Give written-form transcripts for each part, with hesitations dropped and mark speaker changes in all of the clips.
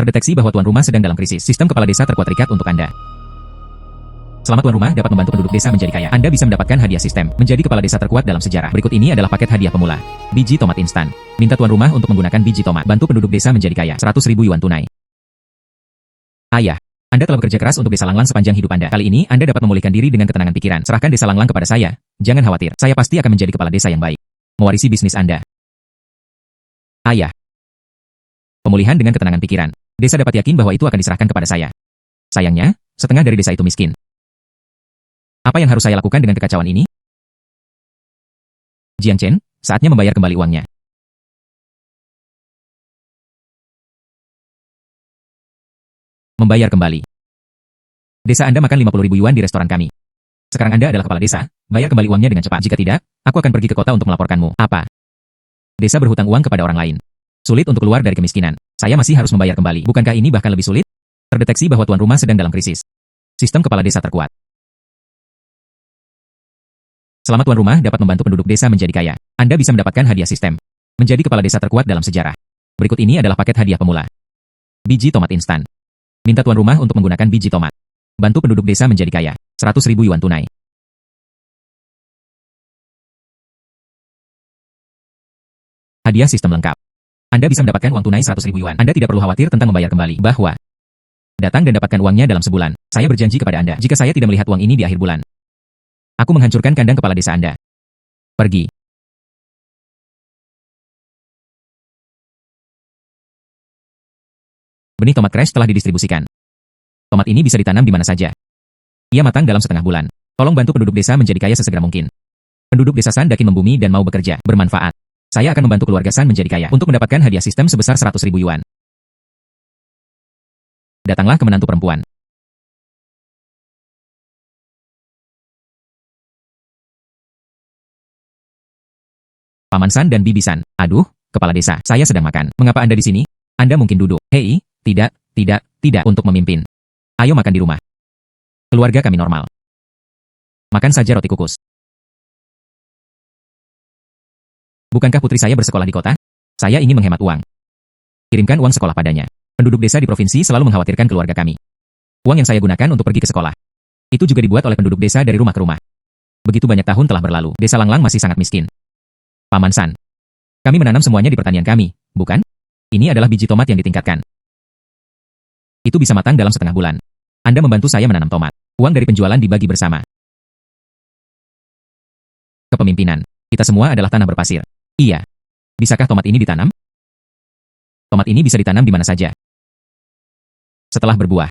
Speaker 1: Terdeteksi bahwa tuan rumah sedang dalam krisis. Sistem kepala desa terkuat terikat untuk Anda. Selama tuan rumah dapat membantu penduduk desa menjadi kaya, Anda bisa mendapatkan hadiah sistem menjadi kepala desa terkuat dalam sejarah. Berikut ini adalah paket hadiah pemula. Biji tomat instan. Minta tuan rumah untuk menggunakan biji tomat. Bantu penduduk desa menjadi kaya. 100.000 yuan tunai. Ayah, Anda telah bekerja keras untuk desa Langlang sepanjang hidup Anda. Kali ini Anda dapat memulihkan diri dengan ketenangan pikiran. Serahkan desa Langlang kepada saya. Jangan khawatir, saya pasti akan menjadi kepala desa yang baik. Mewarisi bisnis Anda. Ayah. Pemulihan dengan ketenangan pikiran. Desa dapat yakin bahwa itu akan diserahkan kepada saya. Sayangnya, setengah dari desa itu miskin. Apa yang harus saya lakukan dengan kekacauan ini? Jiang Chen, saatnya membayar kembali uangnya. Membayar kembali. Desa Anda makan 50.000 yuan di restoran kami. Sekarang Anda adalah kepala desa, bayar kembali uangnya dengan cepat. Jika tidak, aku akan pergi ke kota untuk melaporkanmu. Apa? Desa berhutang uang kepada orang lain. Sulit untuk keluar dari kemiskinan. Saya masih harus membayar kembali. Bukankah ini bahkan lebih sulit? Terdeteksi bahwa tuan rumah sedang dalam krisis. Sistem kepala desa terkuat. Selama tuan rumah dapat membantu penduduk desa menjadi kaya, Anda bisa mendapatkan hadiah sistem menjadi kepala desa terkuat dalam sejarah. Berikut ini adalah paket hadiah pemula. Biji tomat instan. Minta tuan rumah untuk menggunakan biji tomat. Bantu penduduk desa menjadi kaya. 100.000 yuan tunai. Hadiah sistem lengkap. Anda bisa mendapatkan uang tunai 100.000 yuan. Anda tidak perlu khawatir tentang membayar kembali. Bahwa datang dan dapatkan uangnya dalam sebulan. Saya berjanji kepada Anda, jika saya tidak melihat uang ini di akhir bulan, aku menghancurkan kandang kepala desa Anda. Pergi. Benih tomat crash telah didistribusikan. Tomat ini bisa ditanam di mana saja. Ia matang dalam setengah bulan. Tolong bantu penduduk desa menjadi kaya sesegera mungkin. Penduduk desa San Dakin membumi dan mau bekerja. Bermanfaat. Saya akan membantu keluarga San menjadi kaya untuk mendapatkan hadiah sistem sebesar 100.000 yuan. Datanglah ke menantu perempuan. Paman San dan Bibi San. Aduh, kepala desa, saya sedang makan. Mengapa Anda di sini? Anda mungkin duduk. Hei, tidak, untuk memimpin. Ayo makan di rumah. Keluarga kami normal. Makan saja roti kukus. Bukankah putri saya bersekolah di kota? Saya ingin menghemat uang. Kirimkan uang sekolah padanya. Penduduk desa di provinsi selalu mengkhawatirkan keluarga kami. Uang yang saya gunakan untuk pergi ke sekolah. Itu juga dibuat oleh penduduk desa dari rumah ke rumah. Begitu banyak tahun telah berlalu, desa Langlang masih sangat miskin. Paman San, kami menanam semuanya di pertanian kami, bukan? Ini adalah biji tomat yang ditingkatkan. Itu bisa matang dalam setengah bulan. Anda membantu saya menanam tomat. Uang dari penjualan dibagi bersama. Kepemimpinan. Kita semua adalah tanah berpasir. Iya. Bisakah tomat ini ditanam? Tomat ini bisa ditanam di mana saja. Setelah berbuah,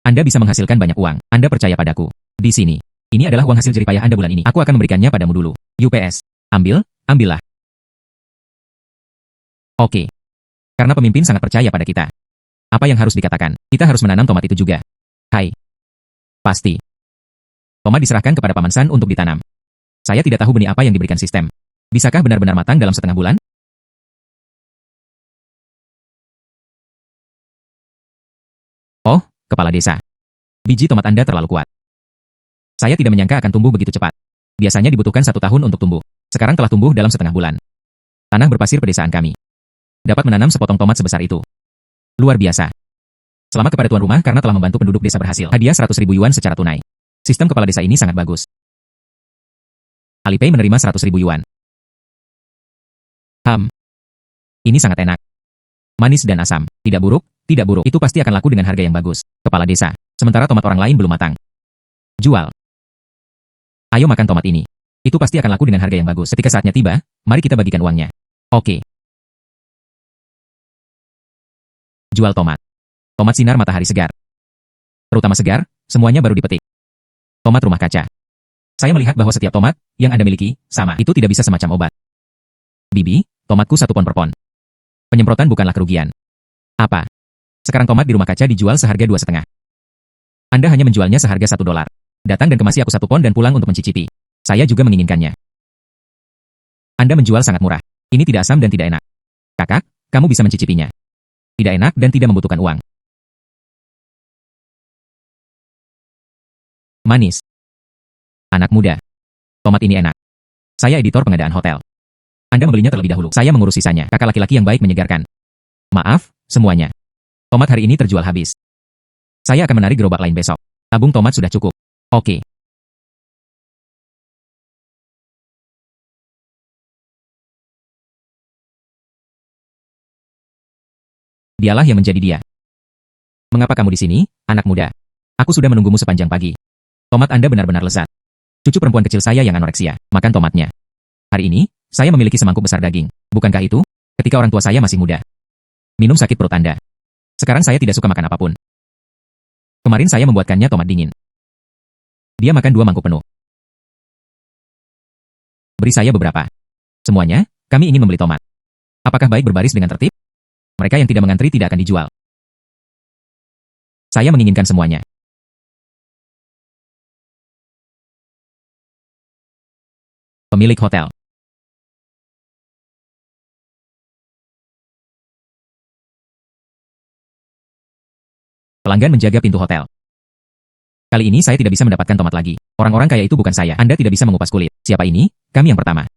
Speaker 1: Anda bisa menghasilkan banyak uang. Anda percaya padaku. Di sini. Ini adalah uang hasil jerih payah Anda bulan ini. Aku akan memberikannya padamu dulu. UPS. Ambillah. Oke. Karena pemimpin sangat percaya pada kita. Apa yang harus dikatakan? Kita harus menanam tomat itu juga. Hai. Pasti. Tomat diserahkan kepada Paman San untuk ditanam. Saya tidak tahu benih apa yang diberikan sistem. Bisakah benar-benar matang dalam setengah bulan? Oh, kepala desa. Biji tomat Anda terlalu kuat. Saya tidak menyangka akan tumbuh begitu cepat. Biasanya dibutuhkan 1 tahun untuk tumbuh. Sekarang telah tumbuh dalam setengah bulan. Tanah berpasir pedesaan kami dapat menanam sepotong tomat sebesar itu. Luar biasa. Selamat kepada tuan rumah karena telah membantu penduduk desa berhasil. Hadiah 100.000 yuan secara tunai. Sistem kepala desa ini sangat bagus. Alipay menerima 100.000 yuan. Ini sangat enak. Manis dan asam. Tidak buruk. Itu pasti akan laku dengan harga yang bagus. Kepala desa. Sementara tomat orang lain belum matang. Jual. Ayo makan tomat ini. Itu pasti akan laku dengan harga yang bagus. Ketika saatnya tiba, mari kita bagikan uangnya. Oke. Jual tomat. Tomat sinar matahari segar. Terutama segar, semuanya baru dipetik. Tomat rumah kaca. Saya melihat bahwa setiap tomat yang Anda miliki, sama. Itu tidak bisa semacam obat. Bibi, tomatku 1 pon per pon. Penyemprotan bukanlah kerugian. Apa? Sekarang tomat di rumah kaca dijual seharga 2,5. Anda hanya menjualnya seharga $1. Datang dan kemasi aku 1 pon dan pulang untuk mencicipi. Saya juga menginginkannya. Anda menjual sangat murah. Ini tidak asam dan tidak enak. Kakak, kamu bisa mencicipinya. Tidak enak dan tidak membutuhkan uang. Manis. Anak muda. Tomat ini enak. Saya editor pengadaan hotel. Anda membelinya terlebih dahulu. Saya mengurus sisanya. Kakak laki-laki yang baik menyegarkan. Maaf, semuanya. Tomat hari ini terjual habis. Saya akan menarik gerobak lain besok. Tabung tomat sudah cukup. Oke. Dialah yang menjadi dia. Mengapa kamu di sini, anak muda? Aku sudah menunggumu sepanjang pagi. Tomat Anda benar-benar lezat. Cucu perempuan kecil saya yang anoreksia, makan tomatnya. Hari ini, saya memiliki semangkuk besar daging. Bukankah itu? Ketika orang tua saya masih muda. Minum sakit perut Anda. Sekarang saya tidak suka makan apapun. Kemarin saya membuatkannya tomat dingin. Dia makan 2 mangkuk penuh. Beri saya beberapa. Semuanya, kami ingin membeli tomat. Apakah baik berbaris dengan tertib? Mereka yang tidak mengantri tidak akan dijual. Saya menginginkan semuanya. Pemilik hotel. Pelanggan menjaga pintu hotel. Kali ini saya tidak bisa mendapatkan tomat lagi. Orang-orang kaya itu bukan saya. Anda tidak bisa mengupas kulit. Siapa ini? Kami yang pertama.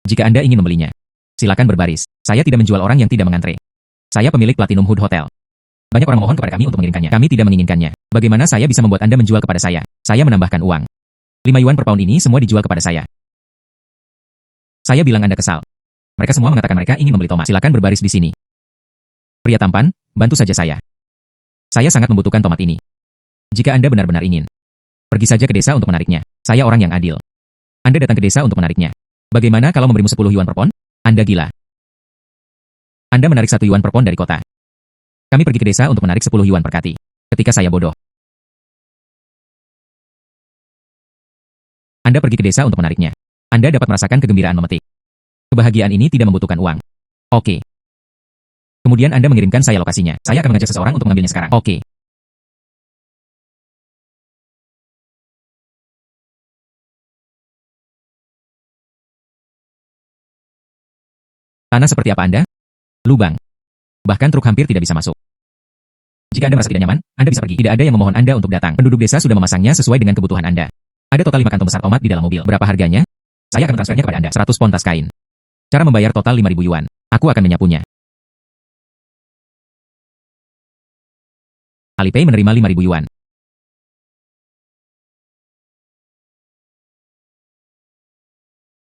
Speaker 1: Jika Anda ingin membelinya, silakan berbaris. Saya tidak menjual orang yang tidak mengantre. Saya pemilik Platinum Hood Hotel. Banyak orang mohon kepada kami untuk mengirimkannya. Kami tidak menginginkannya. Bagaimana saya bisa membuat Anda menjual kepada saya? Saya menambahkan uang. 5 yuan per pound ini semua dijual kepada saya. Saya bilang Anda kesal. Mereka semua mengatakan mereka ingin membeli tomat. Silakan berbaris di sini. Pria tampan, bantu saja saya. Saya sangat membutuhkan tomat ini. Jika Anda benar-benar ingin, pergi saja ke desa untuk menariknya. Saya orang yang adil. Anda datang ke desa untuk menariknya. Bagaimana kalau memberimu 10 yuan per pon? Anda gila. Anda menarik 1 yuan per pon dari kota. Kami pergi ke desa untuk menarik 10 yuan per kati. Ketika saya bodoh. Anda pergi ke desa untuk menariknya. Anda dapat merasakan kegembiraan memetik. Kebahagiaan ini tidak membutuhkan uang. Oke. Kemudian Anda mengirimkan saya lokasinya. Saya akan mengajak seseorang untuk mengambilnya sekarang. Oke. Tanah seperti apa Anda? Lubang. Bahkan truk hampir tidak bisa masuk. Jika Anda merasa tidak nyaman, Anda bisa pergi. Tidak ada yang memohon Anda untuk datang. Penduduk desa sudah memasangnya sesuai dengan kebutuhan Anda. Ada total 5 kantong besar tomat di dalam mobil. Berapa harganya? Saya akan transfernya kepada Anda. 100 pon tas kain. Cara membayar total 5.000 yuan. Aku akan menyapunya. Alipay menerima 5.000 yuan.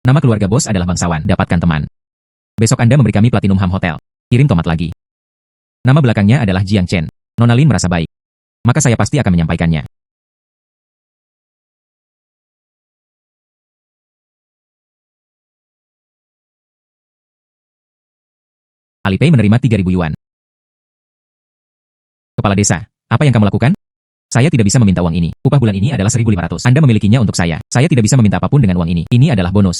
Speaker 1: Nama keluarga bos adalah bangsawan. Dapatkan teman. Besok Anda memberi kami Platinum Ham Hotel. Kirim tomat lagi. Nama belakangnya adalah Jiang Chen. Nona Lin merasa baik. Maka saya pasti akan menyampaikannya. Alipay menerima 3.000 yuan. Kepala desa, apa yang kamu lakukan? Saya tidak bisa meminta uang ini. Upah bulan ini adalah 1.500. Anda memilikinya untuk saya. Saya tidak bisa meminta apapun dengan uang ini. Ini adalah bonus.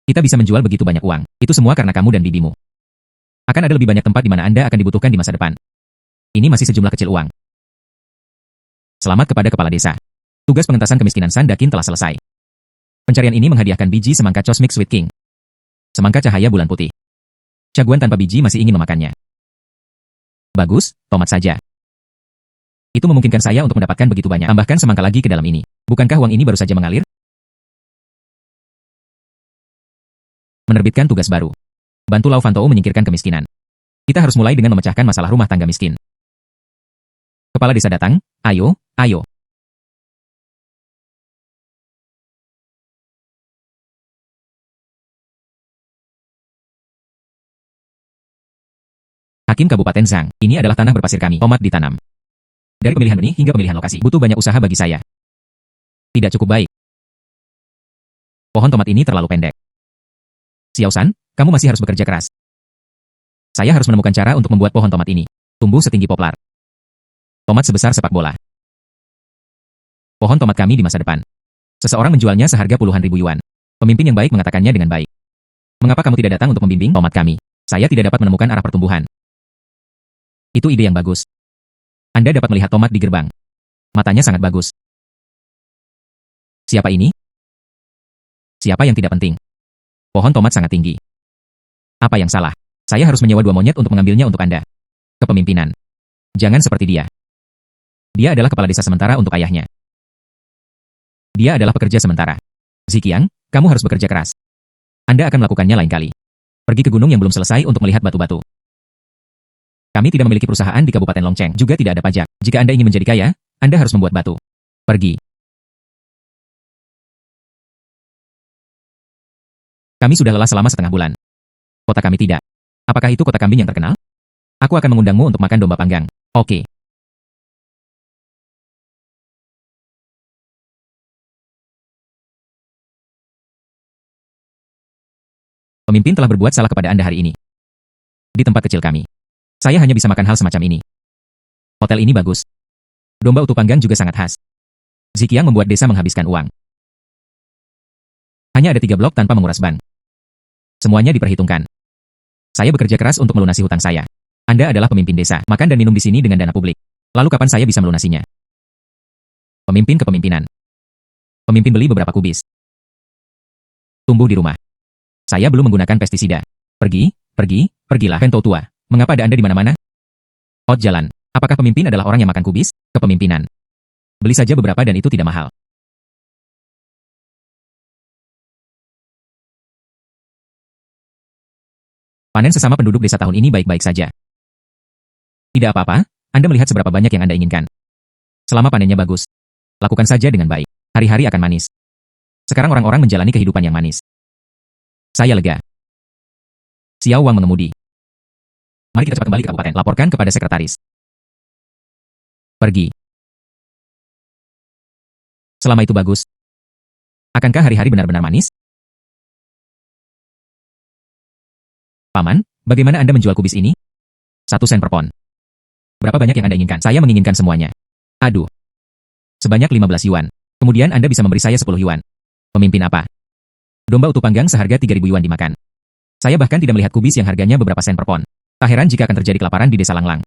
Speaker 1: Kita bisa menjual begitu banyak uang. Itu semua karena kamu dan bibimu. Akan ada lebih banyak tempat di mana Anda akan dibutuhkan di masa depan. Ini masih sejumlah kecil uang. Selamat kepada kepala desa. Tugas pengentasan kemiskinan Sandakin telah selesai. Pencarian ini menghadiahkan biji semangka Cosmic Sweet King. Semangka cahaya bulan putih. Caguan tanpa biji masih ingin memakannya. Bagus, tomat saja. Itu memungkinkan saya untuk mendapatkan begitu banyak. Tambahkan semangka lagi ke dalam ini. Bukankah uang ini baru saja mengalir? Menerbitkan tugas baru. Bantu Lau Fantou menyingkirkan kemiskinan. Kita harus mulai dengan memecahkan masalah rumah tangga miskin. Kepala desa datang, ayo, ayo. Hakim Kabupaten Zhang, ini adalah tanah berpasir kami. Tomat ditanam. Dari pemilihan benih hingga pemilihan lokasi, butuh banyak usaha bagi saya. Tidak cukup baik. Pohon tomat ini terlalu pendek. Xiao San, kamu masih harus bekerja keras. Saya harus menemukan cara untuk membuat pohon tomat ini tumbuh setinggi poplar. Tomat sebesar sepak bola. Pohon tomat kami di masa depan. Seseorang menjualnya seharga puluhan ribu yuan. Pemimpin yang baik mengatakannya dengan baik. Mengapa kamu tidak datang untuk membimbing tomat kami? Saya tidak dapat menemukan arah pertumbuhan. Itu ide yang bagus. Anda dapat melihat tomat di gerbang. Matanya sangat bagus. Siapa ini? Siapa yang tidak penting? Pohon tomat sangat tinggi. Apa yang salah? Saya harus menyewa 2 monyet untuk mengambilnya untuk Anda. Kepemimpinan. Jangan seperti dia. Dia adalah kepala desa sementara untuk ayahnya. Dia adalah pekerja sementara. Ziqiang, kamu harus bekerja keras. Anda akan melakukannya lain kali. Pergi ke gunung yang belum selesai untuk melihat batu-batu. Kami tidak memiliki perusahaan di Kabupaten Longcheng, juga tidak ada pajak. Jika Anda ingin menjadi kaya, Anda harus membuat batu. Pergi. Kami sudah lelah selama setengah bulan. Kota kami tidak. Apakah itu kota kambing yang terkenal? Aku akan mengundangmu untuk makan domba panggang. Oke. Pemimpin telah berbuat salah kepada Anda hari ini. Di tempat kecil kami. Saya hanya bisa makan hal semacam ini. Hotel ini bagus. Domba utuh panggang juga sangat khas. Ziqiang membuat desa menghabiskan uang. Hanya ada 3 blok tanpa menguras ban. Semuanya diperhitungkan. Saya bekerja keras untuk melunasi hutang saya. Anda adalah pemimpin desa, makan dan minum di sini dengan dana publik. Lalu kapan saya bisa melunasinya? Pemimpin kepemimpinan. Pemimpin beli beberapa kubis. Tumbuh di rumah. Saya belum menggunakan pestisida. Pergilah, Pento tua. Mengapa ada Anda di mana-mana? Out jalan. Apakah pemimpin adalah orang yang makan kubis? Kepemimpinan. Beli saja beberapa dan itu tidak mahal. Panen sesama penduduk desa tahun ini baik-baik saja. Tidak apa-apa, Anda melihat seberapa banyak yang Anda inginkan. Selama panennya bagus, lakukan saja dengan baik. Hari-hari akan manis. Sekarang orang-orang menjalani kehidupan yang manis. Saya lega. Xiao Wang mengemudi. Mari kita cepat kembali ke kabupaten. Laporkan kepada sekretaris. Pergi. Selama itu bagus. Akankah hari-hari benar-benar manis? Paman, bagaimana Anda menjual kubis ini? 1 sen per pon. Berapa banyak yang Anda inginkan? Saya menginginkan semuanya. Aduh. Sebanyak 15 yuan. Kemudian Anda bisa memberi saya 10 yuan. Pemimpin apa? Domba utuh panggang seharga 3.000 yuan dimakan. Saya bahkan tidak melihat kubis yang harganya beberapa sen per pon. Tak heran jika akan terjadi kelaparan di desa Langlang.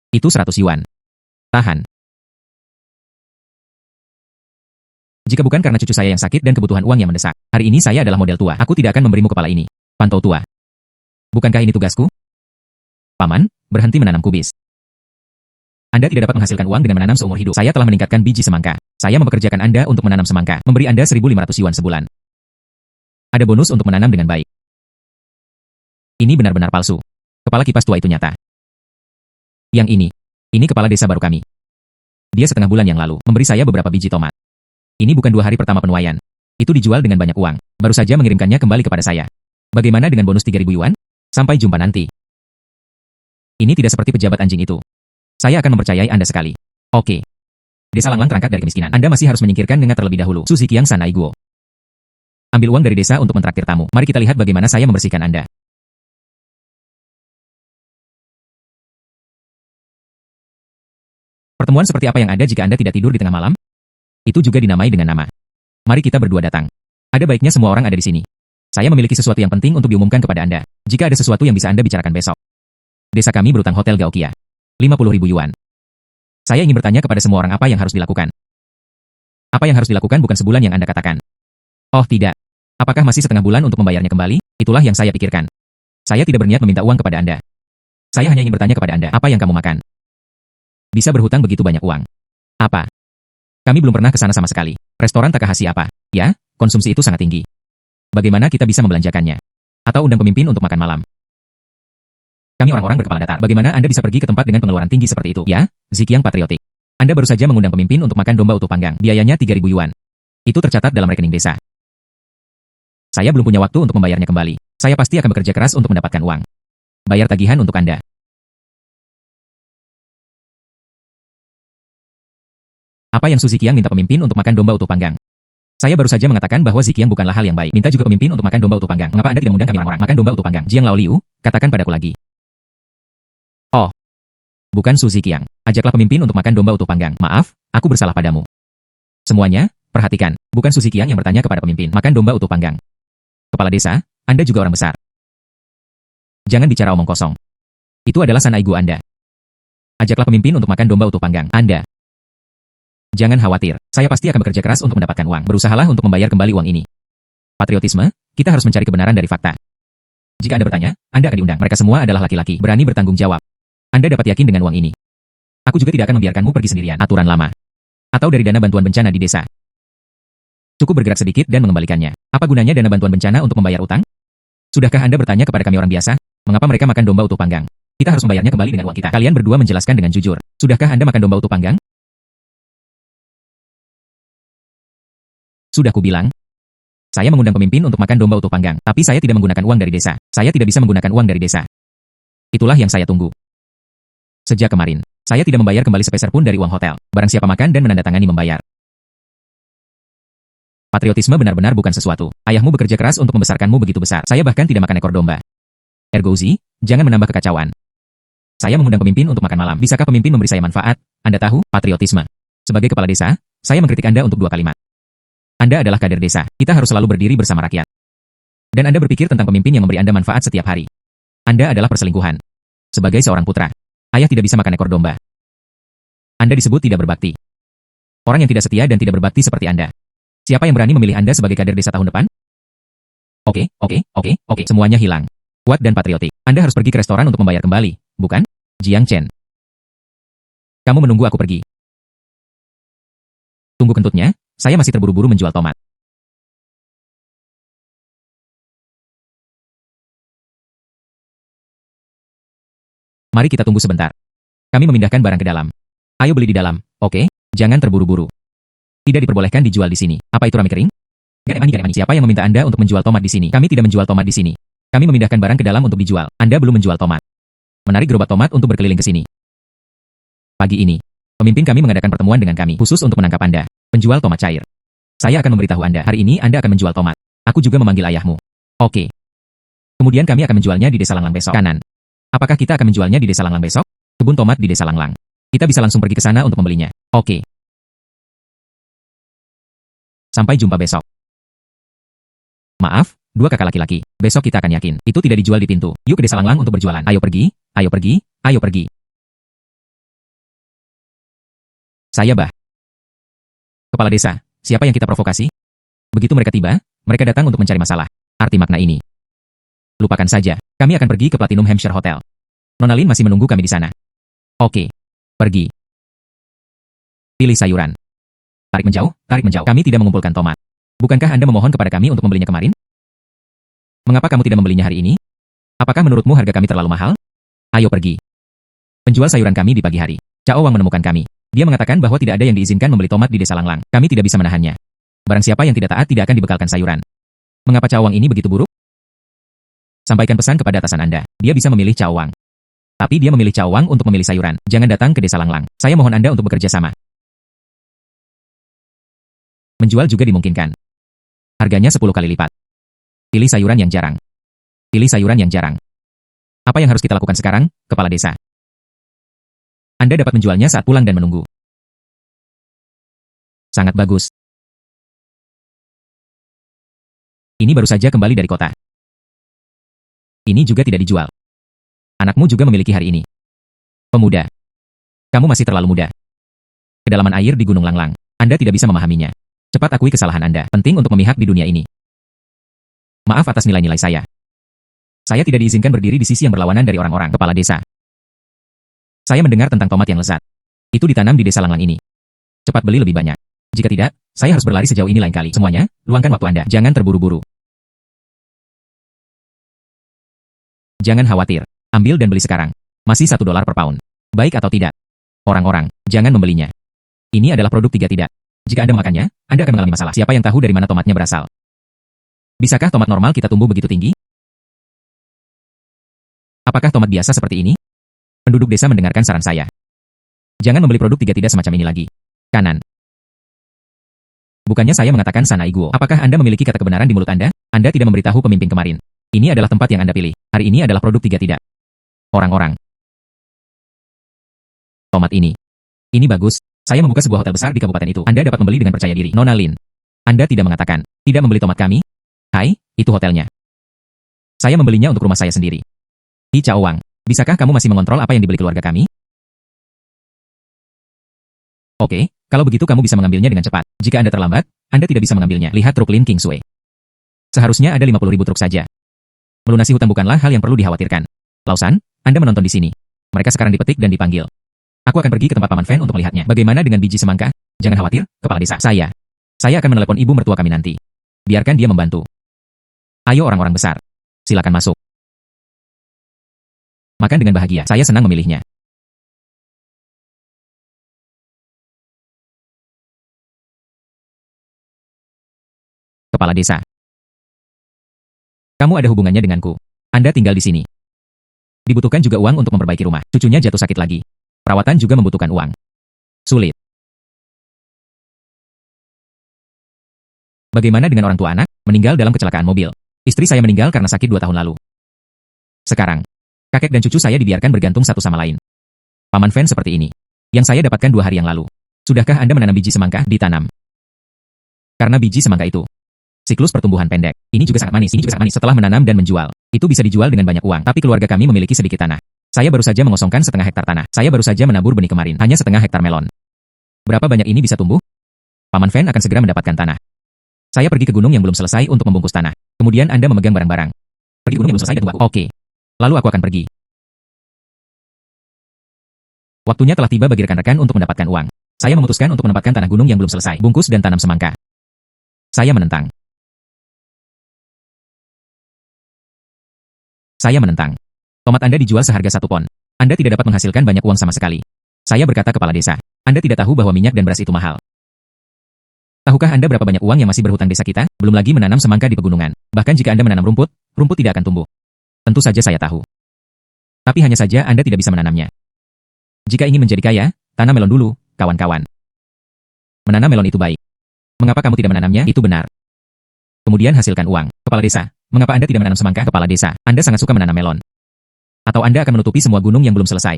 Speaker 1: Itu 100 yuan. Tahan. Jika bukan karena cucu saya yang sakit dan kebutuhan uang yang mendesak, hari ini saya adalah model tua. Aku tidak akan memberimu kepala ini. Pantau tua. Bukankah ini tugasku? Paman, berhenti menanam kubis. Anda tidak dapat menghasilkan uang dengan menanam seumur hidup. Saya telah meningkatkan biji semangka. Saya mempekerjakan Anda untuk menanam semangka, memberi Anda 1.500 yuan sebulan. Ada bonus untuk menanam dengan baik. Ini benar-benar palsu. Kepala kipas tua itu nyata. Yang ini kepala desa baru kami. Dia setengah bulan yang lalu memberi saya beberapa biji tomat. Ini bukan 2 hari pertama penuaian. Itu dijual dengan banyak uang. Baru saja mengirimkannya kembali kepada saya. Bagaimana dengan bonus 3.000 yuan? Sampai jumpa nanti. Ini tidak seperti pejabat anjing itu. Saya akan mempercayai Anda sekali. Oke. Desa Langlang terangkat dari kemiskinan. Anda masih harus menyingkirkan Ngengat terlebih dahulu. Su Ziqiang Sanai Guo. Ambil uang dari desa untuk mentraktir tamu. Mari kita lihat bagaimana saya membersihkan Anda. Pertemuan seperti apa yang ada jika Anda tidak tidur di tengah malam? Itu juga dinamai dengan nama. Mari kita berdua datang. Ada baiknya semua orang ada di sini. Saya memiliki sesuatu yang penting untuk diumumkan kepada Anda. Jika ada sesuatu yang bisa Anda bicarakan besok. Desa kami berutang Hotel Gaokia. 50.000 yuan. Saya ingin bertanya kepada semua orang apa yang harus dilakukan. Apa yang harus dilakukan bukan sebulan yang Anda katakan. Oh tidak. Apakah masih setengah bulan untuk membayarnya kembali? Itulah yang saya pikirkan. Saya tidak berniat meminta uang kepada Anda. Saya hanya ingin bertanya kepada Anda, apa yang kamu makan? Bisa berhutang begitu banyak uang. Apa? Kami belum pernah ke sana sama sekali. Restoran Takahashi apa? Ya, konsumsi itu sangat tinggi. Bagaimana kita bisa membelanjakannya? Atau undang pemimpin untuk makan malam? Kami orang-orang berkepala datar. Bagaimana Anda bisa pergi ke tempat dengan pengeluaran tinggi seperti itu? Ya, Ziqiang patriotik. Anda baru saja mengundang pemimpin untuk makan domba utuh panggang. Biayanya 3.000 yuan. Itu tercatat dalam rekening desa. Saya belum punya waktu untuk membayarnya kembali. Saya pasti akan bekerja keras untuk mendapatkan uang. Bayar tagihan untuk Anda. Apa yang Su Ziqiang minta pemimpin untuk makan domba utuh panggang? Saya baru saja mengatakan bahwa Ziqiang bukanlah hal yang baik. Minta juga pemimpin untuk makan domba utuh panggang. Mengapa Anda tidak mengundang kami orang-orang makan domba utuh panggang? Jiang Lao Liu, katakan padaku lagi. Oh, bukan Su Ziqiang. Ajaklah pemimpin untuk makan domba utuh panggang. Maaf, aku bersalah padamu. Semuanya, perhatikan. Bukan Su Ziqiang yang bertanya kepada pemimpin makan domba utuh panggang. Kepala desa, Anda juga orang besar. Jangan bicara omong kosong. Itu adalah sanai gu Anda. Ajaklah pemimpin untuk makan domba utuh panggang. Anda. Jangan khawatir, saya pasti akan bekerja keras untuk mendapatkan uang. Berusahalah untuk membayar kembali uang ini. Patriotisme, kita harus mencari kebenaran dari fakta. Jika Anda bertanya, Anda akan diundang. Mereka semua adalah laki-laki, berani bertanggung jawab. Anda dapat yakin dengan uang ini. Aku juga tidak akan membiarkanmu pergi sendirian. Aturan lama. Atau dari dana bantuan bencana di desa. Cukup bergerak sedikit dan mengembalikannya. Apa gunanya dana bantuan bencana untuk membayar utang? Sudahkah Anda bertanya kepada kami orang biasa, mengapa mereka makan domba utuh panggang? Kita harus membayarnya kembali dengan uang kita. Kalian berdua menjelaskan dengan jujur. Sudahkah Anda makan domba utuh panggang? Sudah kubilang. Saya mengundang pemimpin untuk makan domba utuh panggang, tapi saya tidak menggunakan uang dari desa. Saya tidak bisa menggunakan uang dari desa. Itulah yang saya tunggu. Sejak kemarin, saya tidak membayar kembali sepeser pun dari uang hotel. Barang siapa makan dan menandatangani membayar. Patriotisme benar-benar bukan sesuatu. Ayahmu bekerja keras untuk membesarkanmu begitu besar. Saya bahkan tidak makan ekor domba. Ergouzi, jangan menambah kekacauan. Saya mengundang pemimpin untuk makan malam. Bisakah pemimpin memberi saya manfaat? Anda tahu, patriotisme. Sebagai kepala desa, saya mengkritik Anda untuk 2 kalimat. Anda adalah kader desa. Kita harus selalu berdiri bersama rakyat. Dan Anda berpikir tentang pemimpin yang memberi Anda manfaat setiap hari. Anda adalah perselingkuhan. Sebagai seorang putra, ayah tidak bisa makan ekor domba. Anda disebut tidak berbakti. Orang yang tidak setia dan tidak berbakti seperti Anda. Siapa yang berani memilih Anda sebagai kader desa tahun depan? Oke. Semuanya hilang. Kuat dan patriotik. Anda harus pergi ke restoran untuk membayar kembali, bukan? Jiang Chen. Kamu menunggu aku pergi. Tunggu kentutnya, saya masih terburu-buru menjual tomat. Mari kita tunggu sebentar. Kami memindahkan barang ke dalam. Ayo beli di dalam, oke? Jangan terburu-buru. Tidak diperbolehkan dijual di sini. Apa itu rami kering? Gak mani. Siapa yang meminta Anda untuk menjual tomat di sini? Kami tidak menjual tomat di sini. Kami memindahkan barang ke dalam untuk dijual. Anda belum menjual tomat. Menarik gerobak tomat untuk berkeliling ke sini. Pagi ini, pemimpin kami mengadakan pertemuan dengan kami, khusus untuk menangkap Anda, penjual tomat cair. Saya akan memberitahu Anda, hari ini Anda akan menjual tomat. Aku juga memanggil ayahmu. Oke. Kemudian kami akan menjualnya di Desa Langlang besok. Kanan. Apakah kita akan menjualnya di Desa Langlang besok? Kebun tomat di Desa Langlang. Kita bisa langsung pergi ke sana untuk membelinya. Oke. Sampai jumpa besok. Maaf, 2 kakak laki-laki. Besok kita akan yakin. Itu tidak dijual di pintu. Yuk ke Desa Langlang untuk berjualan. Ayo pergi, ayo pergi, ayo pergi. Saya Bah. Kepala desa, siapa yang kita provokasi? Begitu mereka tiba, mereka datang untuk mencari masalah. Arti makna ini. Lupakan saja, kami akan pergi ke Platinum Hampshire Hotel. Nona Lin masih menunggu kami di sana. Oke. Pergi. Pilih sayuran. Tarik menjauh, tarik menjauh. Kami tidak mengumpulkan tomat. Bukankah Anda memohon kepada kami untuk membelinya kemarin? Mengapa kamu tidak membelinya hari ini? Apakah menurutmu harga kami terlalu mahal? Ayo pergi. Penjual sayuran kami di pagi hari. Cao Wang menemukan kami. Dia mengatakan bahwa tidak ada yang diizinkan membeli tomat di Desa Langlang. Kami tidak bisa menahannya. Barang siapa yang tidak taat tidak akan dibekalkan sayuran. Mengapa Cao Wang ini begitu buruk? Sampaikan pesan kepada atasan Anda. Dia bisa memilih Cao Wang. Tapi dia memilih Cao Wang untuk memilih sayuran. Jangan datang ke Desa Langlang. Saya mohon Anda untuk bekerja sama. Menjual juga dimungkinkan. Harganya 10 kali lipat. Pilih sayuran yang jarang. Pilih sayuran yang jarang. Apa yang harus kita lakukan sekarang, Kepala Desa? Anda dapat menjualnya saat pulang dan menunggu. Sangat bagus. Ini baru saja kembali dari kota. Ini juga tidak dijual. Anakmu juga memiliki hari ini. Pemuda. Kamu masih terlalu muda. Kedalaman air di Gunung Langlang. Anda tidak bisa memahaminya. Cepat akui kesalahan Anda. Penting untuk memihak di dunia ini. Maaf atas nilai-nilai saya. Saya tidak diizinkan berdiri di sisi yang berlawanan dari orang-orang. Kepala desa. Saya mendengar tentang tomat yang lezat. Itu ditanam di Desa Langlang ini. Cepat beli lebih banyak. Jika tidak, saya harus berlari sejauh ini lain kali. Semuanya, luangkan waktu Anda. Jangan terburu-buru. Jangan khawatir. Ambil dan beli sekarang. Masih $1 per pound. Baik atau tidak? Orang-orang, jangan membelinya. Ini adalah produk 3 tidak. Jika Anda makannya, Anda akan mengalami masalah. Siapa yang tahu dari mana tomatnya berasal? Bisakah tomat normal kita tumbuh begitu tinggi? Apakah tomat biasa seperti ini? Penduduk desa mendengarkan saran saya. Jangan membeli produk 3 tidak semacam ini lagi. Kanan. Bukannya saya mengatakan sana iguo. Apakah Anda memiliki kata kebenaran di mulut Anda? Anda tidak memberitahu pemimpin kemarin. Ini adalah tempat yang Anda pilih. Hari ini adalah produk 3 tidak. Orang-orang. Tomat ini. Ini bagus. Saya membuka sebuah hotel besar di kabupaten itu. Anda dapat membeli dengan percaya diri. Nona Lin. Anda tidak mengatakan, tidak membeli tomat kami? Hai, itu hotelnya. Saya membelinya untuk rumah saya sendiri. Hi Cao Wang, bisakah kamu masih mengontrol apa yang dibeli keluarga kami? Oke, kalau begitu kamu bisa mengambilnya dengan cepat. Jika Anda terlambat, Anda tidak bisa mengambilnya. Lihat truk Lin Kingsway. Seharusnya ada 50.000 truk saja. Melunasi hutang bukanlah hal yang perlu dikhawatirkan. Lausan, Anda menonton di sini. Mereka sekarang dipetik dan dipanggil. Aku akan pergi ke tempat Paman Fan untuk melihatnya. Bagaimana dengan biji semangka? Jangan khawatir, Kepala Desa. Saya akan menelepon ibu mertua kami nanti. Biarkan dia membantu. Ayo orang-orang besar. Silakan masuk. Makan dengan bahagia. Saya senang memilihnya. Kepala desa. Kamu ada hubungannya denganku. Anda tinggal di sini. Dibutuhkan juga uang untuk memperbaiki rumah. Cucunya jatuh sakit lagi. Perawatan juga membutuhkan uang. Sulit. Bagaimana dengan orang tua anak? Meninggal dalam kecelakaan mobil. Istri saya meninggal karena sakit 2 tahun lalu. Sekarang, kakek dan cucu saya dibiarkan bergantung satu sama lain. Paman Fan seperti ini. Yang saya dapatkan 2 hari yang lalu. Sudahkah Anda menanam biji semangka? Ditanam. Karena biji semangka itu siklus pertumbuhan pendek. Ini juga sangat manis. Setelah menanam dan menjual, itu bisa dijual dengan banyak uang. Tapi keluarga kami memiliki sedikit tanah. Saya baru saja mengosongkan setengah hektar tanah. Saya baru saja menabur benih kemarin. Hanya setengah hektar melon. Berapa banyak ini bisa tumbuh? Paman Fan akan segera mendapatkan tanah. Saya pergi ke gunung yang belum selesai untuk membungkus tanah. Kemudian Anda memegang barang-barang. Pergi gunung yang belum selesai dan tunggu aku. Oke. Lalu aku akan pergi. Waktunya telah tiba bagi rekan-rekan untuk mendapatkan uang. Saya memutuskan untuk menempatkan tanah gunung yang belum selesai. Bungkus dan tanam semangka. Saya menentang. Saya menentang. Tomat Anda dijual seharga 1 pon. Anda tidak dapat menghasilkan banyak uang sama sekali. Saya berkata kepala desa. Anda tidak tahu bahwa minyak dan beras itu mahal. Tahukah Anda berapa banyak uang yang masih berhutang desa kita? Belum lagi menanam semangka di pegunungan. Bahkan jika Anda menanam rumput, rumput tidak akan tumbuh. Tentu saja saya tahu. Tapi hanya saja Anda tidak bisa menanamnya. Jika ingin menjadi kaya, tanam melon dulu, kawan-kawan. Menanam melon itu baik. Mengapa kamu tidak menanamnya? Itu benar. Kemudian hasilkan uang. Kepala desa, mengapa Anda tidak menanam semangka? Kepala desa, Anda sangat suka menanam melon. Atau Anda akan menutupi semua gunung yang belum selesai?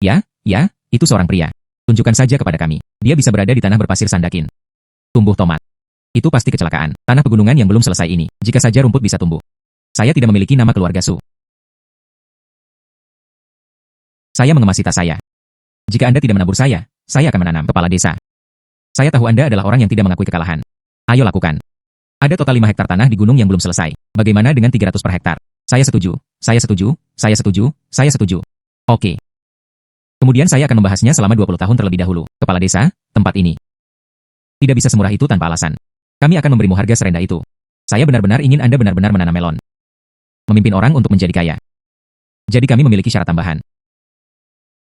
Speaker 1: Ya, itu seorang pria. Tunjukkan saja kepada kami. Dia bisa berada di tanah berpasir sandakin. Tumbuh tomat. Itu pasti kecelakaan. Tanah pegunungan yang belum selesai ini. Jika saja rumput bisa tumbuh. Saya tidak memiliki nama keluarga Su. Saya mengemasi tas saya. Jika Anda tidak menabur saya akan menanam. Kepala desa. Saya tahu Anda adalah orang yang tidak mengakui kekalahan. Ayo lakukan. Ada total 5 hektar tanah di gunung yang belum selesai. Bagaimana dengan 300 per hektar? Saya setuju. Oke. Kemudian saya akan membahasnya selama 20 tahun terlebih dahulu. Kepala desa, tempat ini tidak bisa semurah itu tanpa alasan. Kami akan memberimu harga serendah itu. Saya benar-benar ingin Anda benar-benar menanam melon. Memimpin orang untuk menjadi kaya. Jadi kami memiliki syarat tambahan.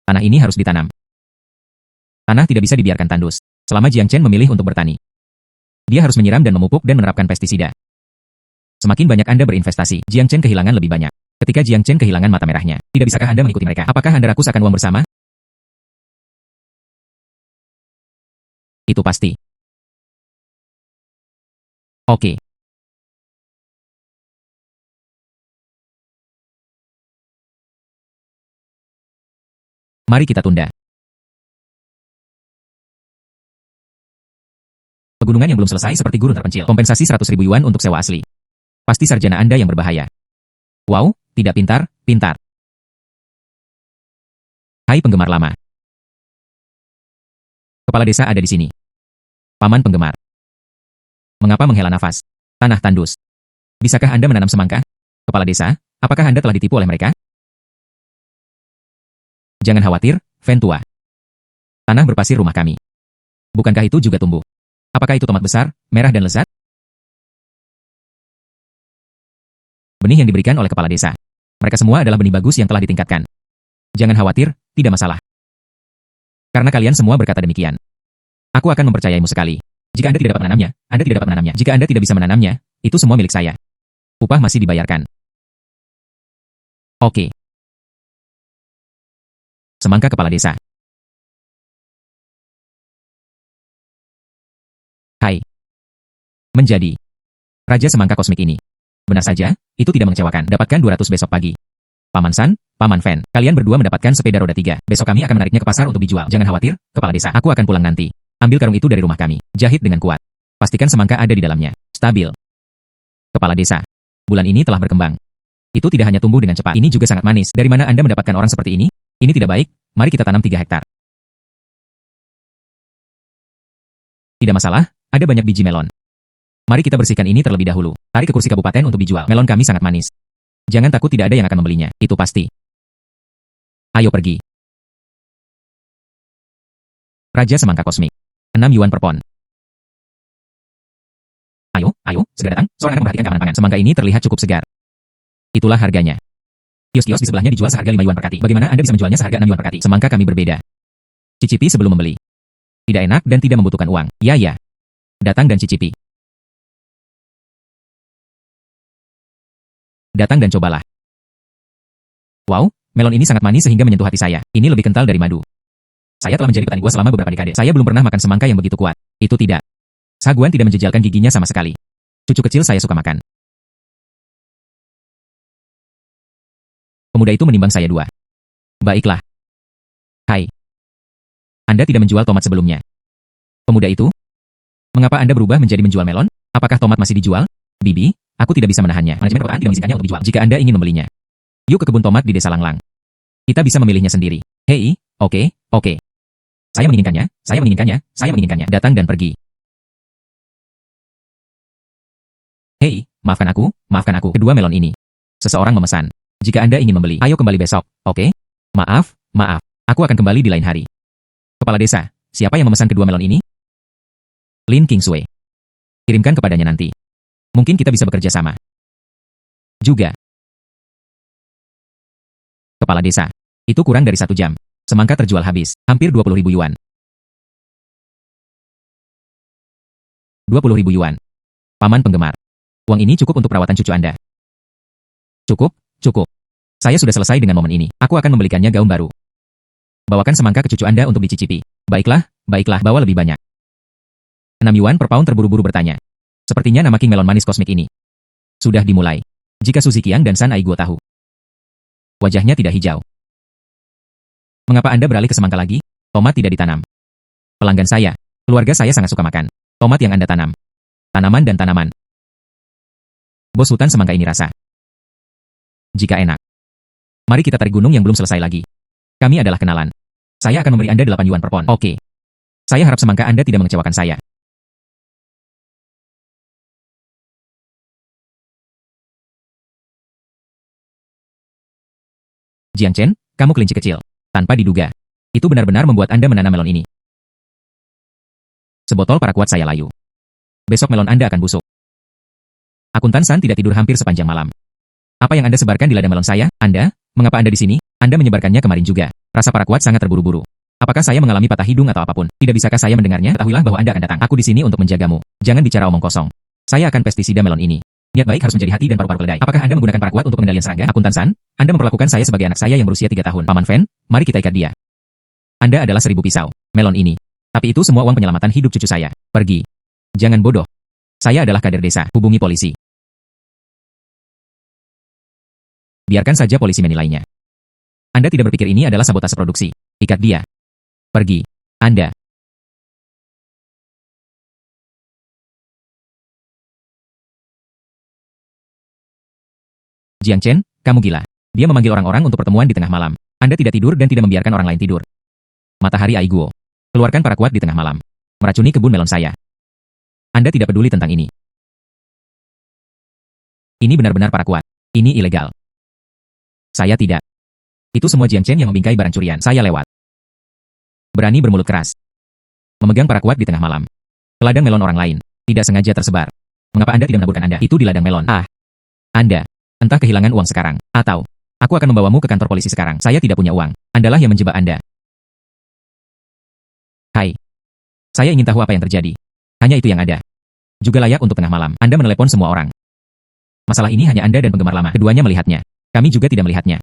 Speaker 1: Tanah ini harus ditanam. Tanah tidak bisa dibiarkan tandus. Selama Jiang Chen memilih untuk bertani. Dia harus menyiram dan memupuk dan menerapkan pestisida. Semakin banyak Anda berinvestasi, Jiang Chen kehilangan lebih banyak. Ketika Jiang Chen kehilangan mata merahnya, tidak bisakah Anda mengikuti mereka? Apakah Anda rakus akan uang bersama? Itu pasti. Oke. Mari kita tunda. Pegunungan yang belum selesai seperti gurun terpencil. Kompensasi 100.000 yuan untuk sewa asli. Pasti sarjana Anda yang berbahaya. Wow, tidak pintar. Hai penggemar lama. Kepala desa ada di sini. Paman penggemar. Mengapa menghela nafas? Tanah tandus. Bisakah Anda menanam semangka? Kepala desa, apakah Anda telah ditipu oleh mereka? Jangan khawatir, Fan tua. Tanah berpasir rumah kami. Bukankah itu juga tumbuh? Apakah itu tomat besar, merah dan lezat? Benih yang diberikan oleh kepala desa. Mereka semua adalah benih bagus yang telah ditingkatkan. Jangan khawatir, tidak masalah. Karena kalian semua berkata demikian. Aku akan mempercayaimu sekali. Jika Anda tidak dapat menanamnya, Anda tidak dapat menanamnya. Jika Anda tidak bisa menanamnya, itu semua milik saya. Upah masih dibayarkan. Oke. Semangka kepala desa. Hai. Menjadi Raja Semangka Kosmik ini. Benar saja, itu tidak mengecewakan. Dapatkan 200 besok pagi. Paman San, Paman Fan, kalian berdua mendapatkan sepeda roda 3. Besok kami akan menariknya ke pasar untuk dijual. Jangan khawatir, kepala desa. Aku akan pulang nanti. Ambil karung itu dari rumah kami. Jahit dengan kuat. Pastikan semangka ada di dalamnya. Stabil. Kepala desa. Bulan ini telah berkembang. Itu tidak hanya tumbuh dengan cepat. Ini juga sangat manis. Dari mana Anda mendapatkan orang seperti ini? Ini tidak baik. Mari kita tanam 3 hektar. Tidak masalah, ada banyak biji melon. Mari kita bersihkan ini terlebih dahulu. Tarik ke kursi kabupaten untuk dijual. Melon kami sangat manis. Jangan takut tidak ada yang akan membelinya. Itu pasti. Ayo pergi. Raja Semangka Kosmik. 6 yuan per pon. Ayo, segera datang. Seorang akan memperhatikan keamanan pangan. Semangka ini terlihat cukup segar. Itulah harganya. Kios-kios di sebelahnya dijual seharga 5 yuan per kati. Bagaimana Anda bisa menjualnya seharga 6 yuan per kati? Semangka kami berbeda. Cicipi sebelum membeli. Tidak enak dan tidak membutuhkan uang. Ya. Datang dan cicipi. Datang dan cobalah. Wow, melon ini sangat manis sehingga menyentuh hati saya. Ini lebih kental dari madu. Saya telah menjadi petani buah selama beberapa dekade. Saya belum pernah makan semangka yang begitu kuat. Itu tidak. Saguan tidak menjejalkan giginya sama sekali. Cucu kecil saya suka makan. Pemuda itu menimbang saya 2. Baiklah. Hai. Anda tidak menjual tomat sebelumnya. Pemuda itu? Mengapa Anda berubah menjadi menjual melon? Apakah tomat masih dijual? Bibi, aku tidak bisa menahannya. Manajemen perusahaan tidak mengizinkannya untuk dijual. Jika Anda ingin membelinya, yuk ke kebun tomat di Desa Langlang. Kita bisa memilihnya sendiri. Hei, oke. Saya menginginkannya. Datang dan pergi. Hei, maafkan aku. Kedua melon ini. Seseorang memesan. Jika Anda ingin membeli, ayo kembali besok, oke? Maaf. Aku akan kembali di lain hari. Kepala desa, siapa yang memesan kedua melon ini? Lin Kingsway. Kirimkan kepadanya nanti. Mungkin kita bisa bekerja sama. Juga. Kepala desa. Itu kurang dari 1 jam. Semangka terjual habis. Hampir 20.000 yuan. 20.000 yuan. Paman penggemar. Uang ini cukup untuk perawatan cucu Anda. Cukup. Saya sudah selesai dengan momen ini. Aku akan membelikannya gaun baru. Bawakan semangka ke cucu Anda untuk dicicipi. Baiklah, bawa lebih banyak. 6 yuan per pound terburu-buru bertanya. Sepertinya nama King Melon manis kosmik ini sudah dimulai. Jika Suzy Qiang dan San Aigo tahu. Wajahnya tidak hijau. Mengapa Anda beralih ke semangka lagi? Tomat tidak ditanam. Pelanggan saya, keluarga saya sangat suka makan tomat yang Anda tanam. Tanaman dan tanaman. Bos hutan semangka ini rasa. Jika enak. Mari kita tarik gunung yang belum selesai lagi. Kami adalah kenalan. Saya akan memberi Anda 8 yuan per pon. Oke. Saya harap semangka Anda tidak mengecewakan saya. Jiang Chen, kamu kelinci kecil. Tanpa diduga. Itu benar-benar membuat Anda menanam melon ini. Sebotol paraquat saya layu. Besok melon Anda akan busuk. Akuntan San tidak tidur hampir sepanjang malam. Apa yang Anda sebarkan di ladang melon saya? Anda? Mengapa Anda di sini? Anda menyebarkannya kemarin juga. Rasa paraquat sangat terburu-buru. Apakah saya mengalami patah hidung atau apapun? Tidak bisakah saya mendengarnya? Ketahuilah bahwa Anda akan datang. Aku di sini untuk menjagamu. Jangan bicara omong kosong. Saya akan pestisida melon ini. Niat baik harus menjadi hati dan paru-paru keledai. Apakah Anda menggunakan paraquat untuk pengendalian serangga? Akuntan San, Anda memperlakukan saya sebagai anak saya yang berusia 3 tahun. Paman Fen, mari kita ikat dia. Anda adalah 1000 pisau. Melon ini. Tapi itu semua uang penyelamatan hidup cucu saya. Pergi. Jangan bodoh. Saya adalah kader desa. Hubungi polisi. Biarkan saja polisi menilainya. Anda tidak berpikir ini adalah sabotase produksi. Ikat dia. Pergi. Anda. Jiang Chen, kamu gila. Dia memanggil orang-orang untuk pertemuan di tengah malam. Anda tidak tidur dan tidak membiarkan orang lain tidur. Matahari Aiguo. Keluarkan paraquat di tengah malam. Meracuni kebun melon saya. Anda tidak peduli tentang ini. Ini benar-benar paraquat. Ini ilegal. Saya tidak. Itu semua Jiang Chen yang membingkai barang curian. Saya lewat. Berani bermulut keras. Memegang paraquat di tengah malam. Ke ladang melon orang lain. Tidak sengaja tersebar. Mengapa Anda tidak menaburkan Anda? Itu di ladang melon. Anda. Entah kehilangan uang sekarang. Atau. Aku akan membawamu ke kantor polisi sekarang. Saya tidak punya uang. Andalah yang menjebak Anda. Hai. Saya ingin tahu apa yang terjadi. Hanya itu yang ada. Juga layak untuk tengah malam. Anda menelepon semua orang. Masalah ini hanya Anda dan penggemar lama. Keduanya melihatnya. Kami juga tidak melihatnya.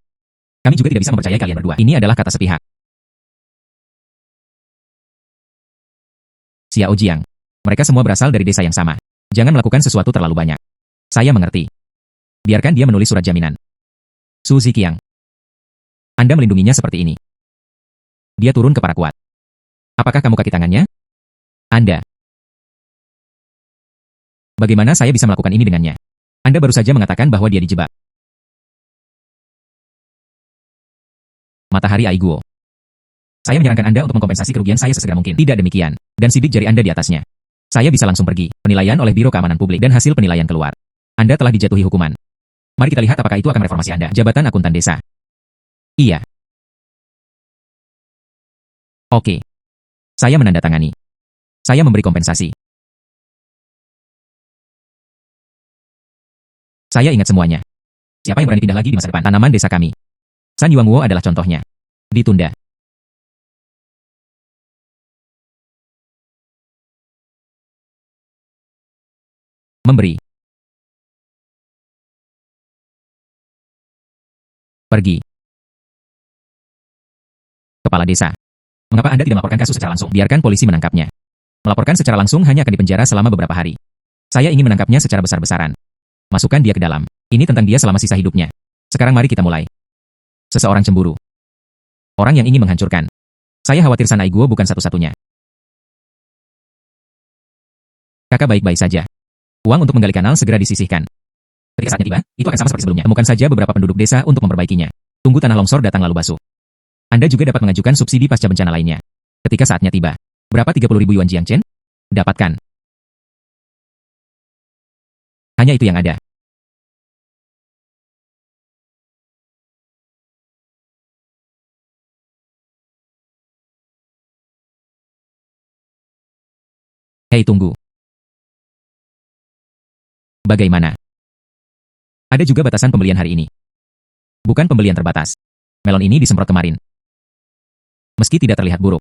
Speaker 1: Kami juga tidak bisa mempercayai kalian berdua. Ini adalah kata sepihak. Xiao Jiang. Mereka semua berasal dari desa yang sama. Jangan melakukan sesuatu terlalu banyak. Saya mengerti. Biarkan dia menulis surat jaminan. Suzy Qiang. Anda melindunginya seperti ini. Dia turun ke paraquat. Apakah kamu kaki tangannya? Anda. Bagaimana saya bisa melakukan ini dengannya? Anda baru saja mengatakan bahwa dia dijebak. Matahari Aiguo. Saya menyarankan Anda untuk mengkompensasi kerugian saya sesegera mungkin. Tidak demikian. Dan sidik jari Anda di atasnya. Saya bisa langsung pergi. Penilaian oleh Biro Keamanan Publik dan hasil penilaian keluar. Anda telah dijatuhi hukuman. Mari kita lihat apakah itu akan mereformasi Anda. Jabatan akuntan desa. Iya. Oke. Saya menandatangani. Saya memberi kompensasi. Saya ingat semuanya. Siapa yang berani pindah lagi di masa depan? Tanaman desa kami. San Yuangwo adalah contohnya. Ditunda. Memberi. Pergi. Kepala desa. Mengapa Anda tidak melaporkan kasus secara langsung? Biarkan polisi menangkapnya. Melaporkan secara langsung hanya akan dipenjara selama beberapa hari. Saya ingin menangkapnya secara besar-besaran. Masukkan dia ke dalam. Ini tentang dia selama sisa hidupnya. Sekarang mari kita mulai. Seseorang cemburu. Orang yang ingin menghancurkan. Saya khawatir San Aiguo bukan satu-satunya. Kakak baik-baik saja. Uang untuk menggali kanal segera disisihkan. Ketika saatnya tiba, itu akan sama seperti sebelumnya. Temukan saja beberapa penduduk desa untuk memperbaikinya. Tunggu tanah longsor datang lalu basuh. Anda juga dapat mengajukan subsidi pasca bencana lainnya. Ketika saatnya tiba. Berapa 30.000 yuan Jiangchen? Dapatkan. Hanya itu yang ada. Hei, tunggu. Bagaimana? Ada juga batasan pembelian hari ini. Bukan pembelian terbatas. Melon ini disemprot kemarin. Meski tidak terlihat buruk.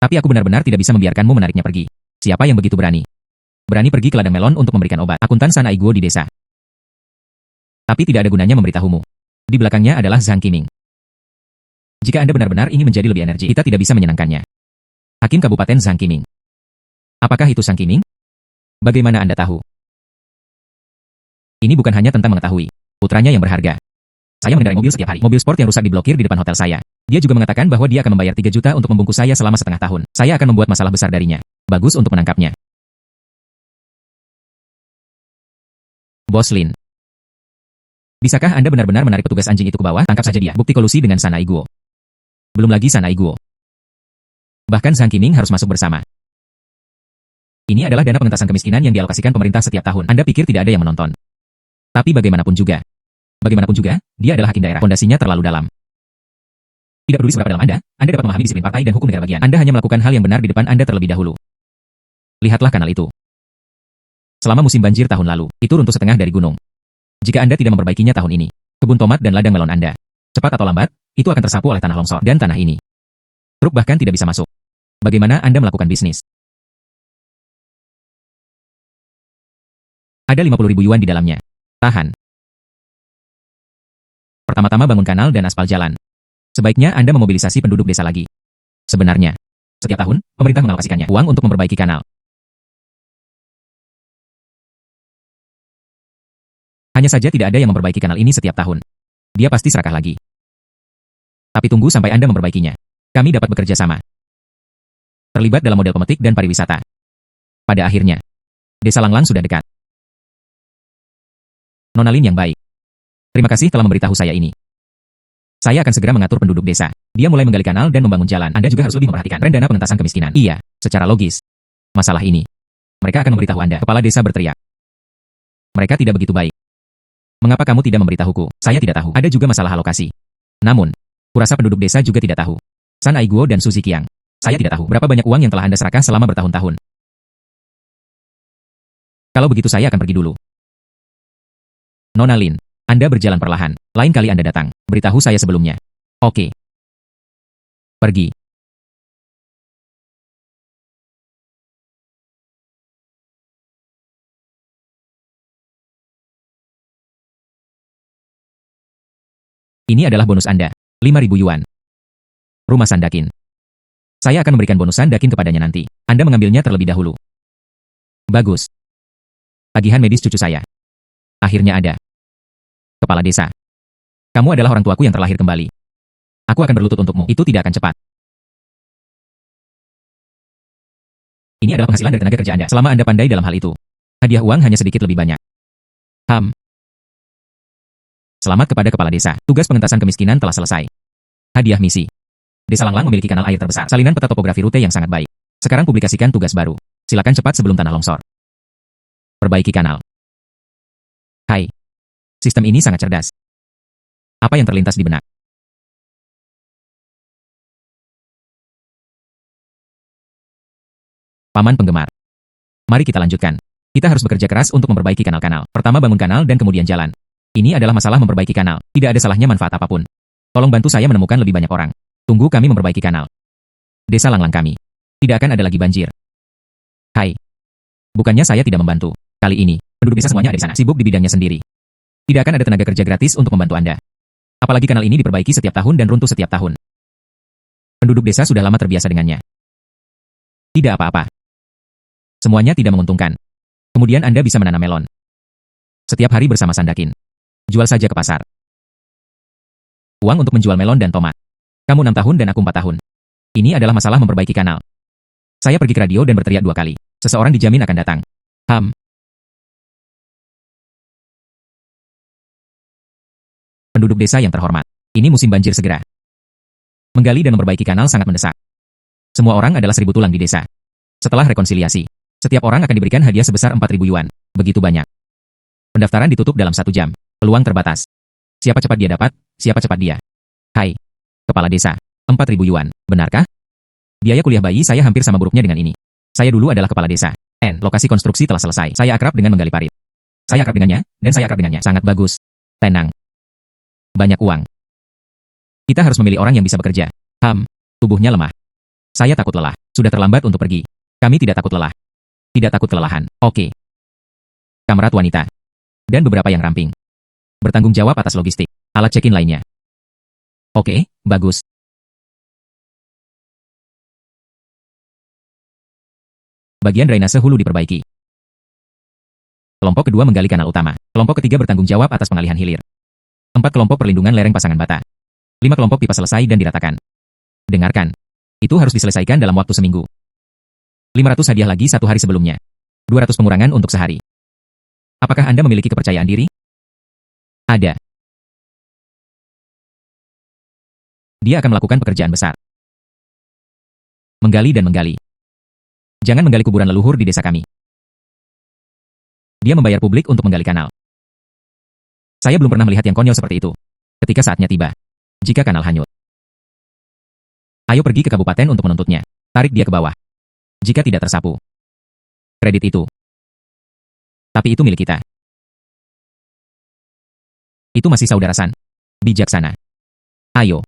Speaker 1: Tapi aku benar-benar tidak bisa membiarkanmu menariknya pergi. Siapa yang begitu berani? Berani pergi ke ladang melon untuk memberikan obat. Akuntan San Aiguo di desa. Tapi tidak ada gunanya memberitahumu. Di belakangnya adalah Zhang Qiming. Jika Anda benar-benar ingin menjadi lebih energi, kita tidak bisa menyenangkannya. Hakim Kabupaten Zhang Qiming. Apakah itu Zhang Qiming? Bagaimana Anda tahu? Ini bukan hanya tentang mengetahui. Putranya yang berharga. Saya mengendarai mobil setiap hari. Mobil sport yang rusak diblokir di depan hotel saya. Dia juga mengatakan bahwa dia akan membayar 3 juta untuk membungkus saya selama setengah tahun. Saya akan membuat masalah besar darinya. Bagus untuk menangkapnya. Bos Lin. Bisakah Anda benar-benar menarik petugas anjing itu ke bawah? Tangkap saja dia. Bukti kolusi dengan San Aiguo. Belum lagi San Aiguo. Bahkan Zhang Qiming harus masuk bersama. Ini adalah dana pengentasan kemiskinan yang dialokasikan pemerintah setiap tahun. Anda pikir tidak ada yang menonton? Tapi bagaimanapun juga, dia adalah hakim daerah. Fondasinya terlalu dalam. Tidak peduli seberapa dalam Anda dapat memahami disiplin partai dan hukum negara bagian. Anda hanya melakukan hal yang benar di depan Anda terlebih dahulu. Lihatlah kanal itu. Selama musim banjir tahun lalu, itu runtuh setengah dari gunung. Jika Anda tidak memperbaikinya tahun ini, kebun tomat dan ladang melon Anda, cepat atau lambat, itu akan tersapu oleh tanah longsor dan tanah ini. Truk bahkan tidak bisa masuk. Bagaimana Anda melakukan bisnis? Ada 50.000 yuan di dalamnya. Tahan. Pertama-tama bangun kanal dan aspal jalan. Sebaiknya Anda memobilisasi penduduk desa lagi. Sebenarnya, setiap tahun, pemerintah mengalokasikannya uang untuk memperbaiki kanal. Hanya saja tidak ada yang memperbaiki kanal ini setiap tahun. Dia pasti serakah lagi. Tapi tunggu sampai Anda memperbaikinya. Kami dapat bekerja sama. Terlibat dalam model pemetik dan pariwisata. Pada akhirnya, Desa Langlang sudah dekat. Nona Lin yang baik. Terima kasih telah memberitahu saya ini. Saya akan segera mengatur penduduk desa. Dia mulai menggali kanal dan membangun jalan. Anda juga harus lebih memperhatikan tren dana pengentasan kemiskinan. Iya, secara logis. Masalah ini. Mereka akan memberitahu Anda. Kepala desa berteriak. Mereka tidak begitu baik. Mengapa kamu tidak memberitahuku? Saya tidak tahu. Ada juga masalah alokasi. Namun, kurasa penduduk desa juga tidak tahu. San Aiguo dan Suzy Qiang. Saya tidak tahu berapa banyak uang yang telah Anda serahkan selama bertahun-tahun. Kalau begitu saya akan pergi dulu. Nona Lin, Anda berjalan perlahan. Lain kali Anda datang, beritahu saya sebelumnya. Oke. Pergi. Ini adalah bonus Anda. 5.000 yuan. Rumah Sandakin. Saya akan memberikan bonus Sandakin kepadanya nanti. Anda mengambilnya terlebih dahulu. Bagus. Tagihan medis cucu saya. Akhirnya ada. Kepala desa. Kamu adalah orang tuaku yang terlahir kembali. Aku akan berlutut untukmu. Itu tidak akan cepat. Ini adalah penghasilan dari tenaga kerja Anda. Selama Anda pandai dalam hal itu. Hadiah uang hanya sedikit lebih banyak. Selamat kepada kepala desa. Tugas pengentasan kemiskinan telah selesai. Hadiah misi. Desa Langlang memiliki kanal air terbesar. Salinan peta topografi rute yang sangat baik. Sekarang publikasikan tugas baru. Silakan cepat sebelum tanah longsor. Perbaiki kanal. Hai. Sistem ini sangat cerdas. Apa yang terlintas di benak? Paman penggemar. Mari kita lanjutkan. Kita harus bekerja keras untuk memperbaiki kanal-kanal. Pertama bangun kanal dan kemudian jalan. Ini adalah masalah memperbaiki kanal. Tidak ada salahnya manfaat apapun. Tolong bantu saya menemukan lebih banyak orang. Tunggu kami memperbaiki kanal. Desa Langlang kami. Tidak akan ada lagi banjir. Hai. Bukannya saya tidak membantu. Kali ini, penduduk desa semuanya ada di sana, sibuk di bidangnya sendiri. Tidak akan ada tenaga kerja gratis untuk membantu Anda. Apalagi kanal ini diperbaiki setiap tahun dan runtuh setiap tahun. Penduduk desa sudah lama terbiasa dengannya. Tidak apa-apa. Semuanya tidak menguntungkan. Kemudian Anda bisa menanam melon. Setiap hari bersama Sandakin. Jual saja ke pasar. Uang untuk menjual melon dan tomat. Kamu 6 tahun dan aku 4 tahun. Ini adalah masalah memperbaiki kanal. Saya pergi ke radio dan berteriak 2 kali. Seseorang dijamin akan datang. Penduduk desa yang terhormat. Ini musim banjir segera. Menggali dan memperbaiki kanal sangat mendesak. Semua orang adalah 1000 tulang di desa. Setelah rekonsiliasi, setiap orang akan diberikan hadiah sebesar 4.000 yuan. Begitu banyak. Pendaftaran ditutup dalam 1 jam. Peluang terbatas. Siapa cepat dia dapat, siapa cepat dia. Hai. Kepala desa. 4.000 yuan, benarkah? Biaya kuliah bayi saya hampir sama buruknya dengan ini. Saya dulu adalah kepala desa. Lokasi konstruksi telah selesai. Saya akrab dengan menggali parit. Saya akrab dengannya, dan saya akrab dengannya. Sangat bagus. Tenang. Banyak uang. Kita harus memilih orang yang bisa bekerja. Tubuhnya lemah. Saya takut lelah. Sudah terlambat untuk pergi. Kami tidak takut lelah. Tidak takut kelelahan. Oke. Kamrat wanita. Dan beberapa yang ramping. Bertanggung jawab atas logistik. Alat check-in lainnya. Oke, bagus. Bagian drainase hulu diperbaiki. Kelompok kedua menggali kanal utama. Kelompok ketiga bertanggung jawab atas pengalihan hilir. 4 kelompok perlindungan lereng pasangan bata. 5 kelompok pipa selesai dan diratakan. Dengarkan. Itu harus diselesaikan dalam waktu seminggu. 500 hadiah lagi 1 hari sebelumnya. 200 pengurangan untuk sehari. Apakah Anda memiliki kepercayaan diri? Ada. Dia akan melakukan pekerjaan besar. Menggali dan menggali. Jangan menggali kuburan leluhur di desa kami. Dia membayar publik untuk menggali kanal. Saya belum pernah melihat yang konyol seperti itu. Ketika saatnya tiba. Jika kanal hanyut. Ayo pergi ke kabupaten untuk menuntutnya. Tarik dia ke bawah. Jika tidak tersapu. Kredit itu. Tapi itu milik kita. Itu masih saudara San. Bijaksana. Ayo.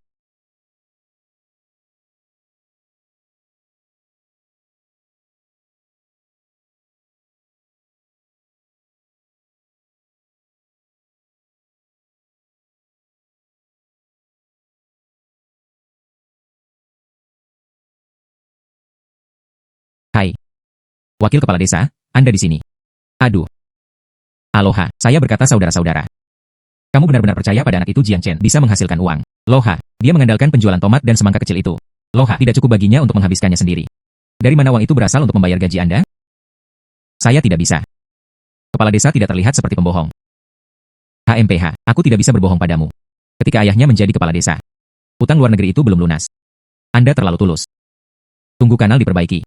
Speaker 1: Hai. Wakil kepala desa, Anda di sini. Aduh. Aloha, saya berkata saudara-saudara. Kamu benar-benar percaya pada anak itu Jiang Chen bisa menghasilkan uang. Loha, dia mengandalkan penjualan tomat dan semangka kecil itu. Loha, tidak cukup baginya untuk menghabiskannya sendiri. Dari mana uang itu berasal untuk membayar gaji Anda? Saya tidak bisa. Kepala desa tidak terlihat seperti pembohong. HMPH, aku tidak bisa berbohong padamu. Ketika ayahnya menjadi kepala desa. Utang luar negeri itu belum lunas. Anda terlalu tulus. Tunggu kanal diperbaiki.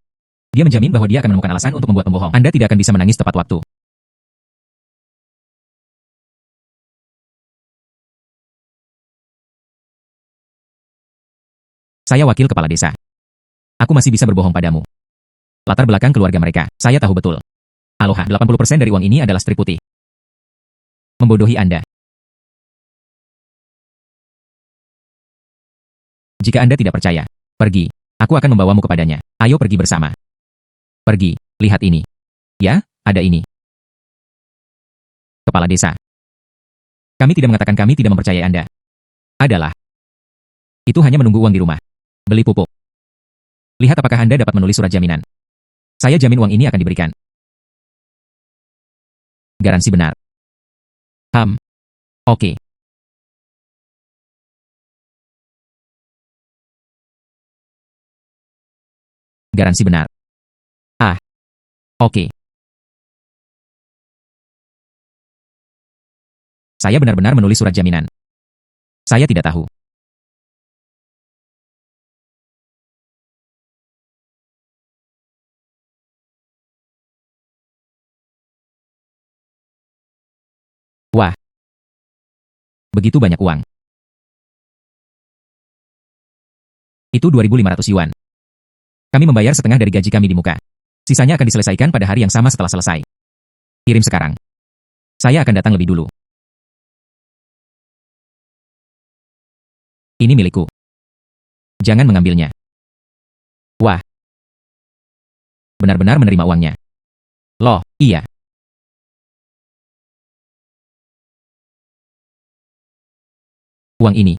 Speaker 1: Dia menjamin bahwa dia akan menemukan alasan untuk membuat pembohong. Anda tidak akan bisa menangis tepat waktu. Saya wakil kepala desa. Aku masih bisa berbohong padamu. Latar belakang keluarga mereka, saya tahu betul. Aloha, 80% dari uang ini adalah strip putih. Membodohi Anda. Jika Anda tidak percaya, pergi. Aku akan membawamu kepadanya. Ayo pergi bersama. Pergi, lihat ini. Ya, ada ini. Kepala desa. Kami tidak mengatakan kami tidak mempercayai Anda. Adalah. Itu hanya menunggu uang di rumah. Beli pupuk. Lihat apakah Anda dapat menulis surat jaminan. Saya jamin uang ini akan diberikan. Garansi benar. Oke. Garansi benar. Oke. Saya benar-benar menulis surat jaminan. Saya tidak tahu. Wah. Begitu banyak uang. Itu 2.500 yuan. Kami membayar setengah dari gaji kami di muka. Sisanya akan diselesaikan pada hari yang sama setelah selesai. Kirim sekarang. Saya akan datang lebih dulu. Ini milikku. Jangan mengambilnya. Wah. Benar-benar menerima uangnya. Loh, iya. Uang ini.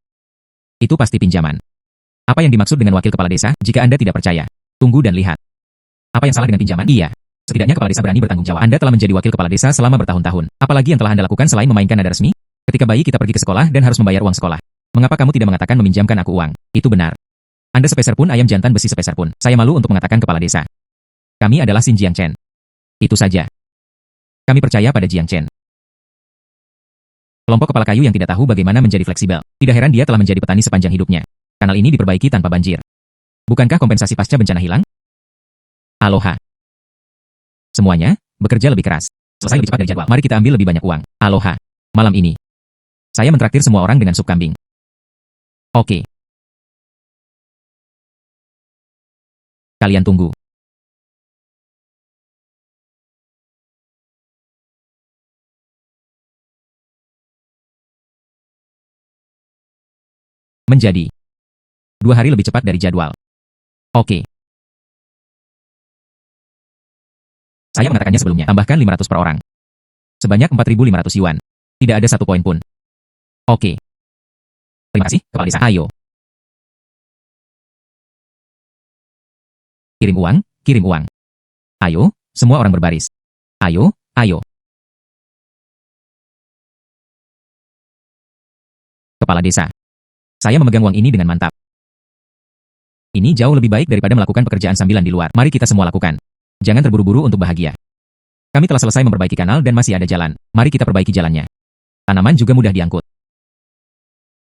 Speaker 1: Itu pasti pinjaman. Apa yang dimaksud dengan wakil kepala desa? Jika Anda tidak percaya, tunggu dan lihat. Apa yang salah dengan pinjaman? Iya. Setidaknya kepala desa berani bertanggung jawab. Anda telah menjadi wakil kepala desa selama bertahun-tahun. Apalagi yang telah Anda lakukan selain memainkan nada resmi? Ketika bayi kita pergi ke sekolah dan harus membayar uang sekolah. Mengapa kamu tidak mengatakan meminjamkan aku uang? Itu benar. Anda sepeser pun ayam jantan besi sepeser pun. Saya malu untuk mengatakan kepala desa. Kami adalah Xin Jiangchen. Itu saja. Kami percaya pada Jiang Chen. Kelompok kepala kayu yang tidak tahu bagaimana menjadi fleksibel. Tidak heran dia telah menjadi petani sepanjang hidupnya. Kanal ini diperbaiki tanpa banjir. Bukankah kompensasi pasca bencana hilang? Aloha. Semuanya, bekerja lebih keras. Selesai lebih cepat dari jadwal. Mari kita ambil lebih banyak uang. Aloha. Malam ini, saya mentraktir semua orang dengan sup kambing. Oke. Kalian tunggu. Menjadi 2 hari lebih cepat dari jadwal. Oke. Saya mengatakannya sebelumnya. Tambahkan 500 per orang. Sebanyak 4.500 yuan. Tidak ada satu poin pun. Oke. Terima kasih, kepala desa. Ayo. Kirim uang, kirim uang. Ayo, semua orang berbaris. Ayo, ayo. Kepala desa. Saya memegang uang ini dengan mantap. Ini jauh lebih baik daripada melakukan pekerjaan sambilan di luar. Mari kita semua lakukan. Jangan terburu-buru untuk bahagia. Kami telah selesai memperbaiki kanal dan masih ada jalan. Mari kita perbaiki jalannya. Tanaman juga mudah diangkut.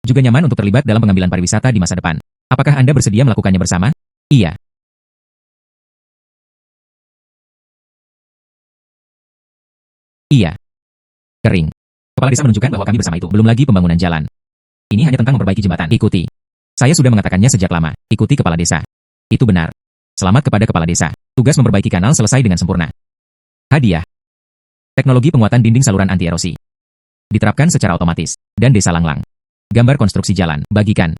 Speaker 1: Juga nyaman untuk terlibat dalam pengambilan pariwisata di masa depan. Apakah Anda bersedia melakukannya bersama? Iya. Iya. Kering. Kepala desa menunjukkan bahwa kami bersama itu. Belum lagi pembangunan jalan. Ini hanya tentang memperbaiki jembatan. Ikuti. Saya sudah mengatakannya sejak lama. Ikuti kepala desa. Itu benar. Selamat kepada kepala desa. Tugas memperbaiki kanal selesai dengan sempurna. Hadiah. Teknologi penguatan dinding saluran anti-erosi. Diterapkan secara otomatis. Dan desa Langlang. Gambar konstruksi jalan. Bagikan.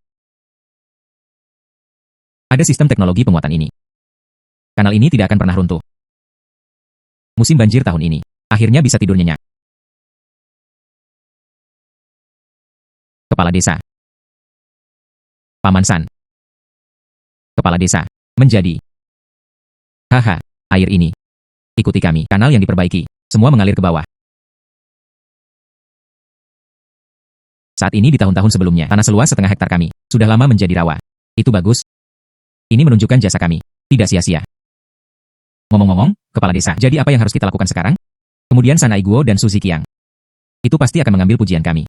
Speaker 1: Ada sistem teknologi penguatan ini. Kanal ini tidak akan pernah runtuh. Musim banjir tahun ini. Akhirnya bisa tidur nyenyak. Kepala desa. Paman San. Kepala desa. Menjadi. Haha, air ini. Ikuti kami. Kanal yang diperbaiki. Semua mengalir ke bawah. Saat ini di tahun-tahun sebelumnya, tanah seluas setengah hektar kami. Sudah lama menjadi rawa. Itu bagus. Ini menunjukkan jasa kami. Tidak sia-sia. Ngomong-ngomong, kepala desa. Jadi apa yang harus kita lakukan sekarang? Kemudian San Aiguo dan Suzy Qiang. Itu pasti akan mengambil pujian kami.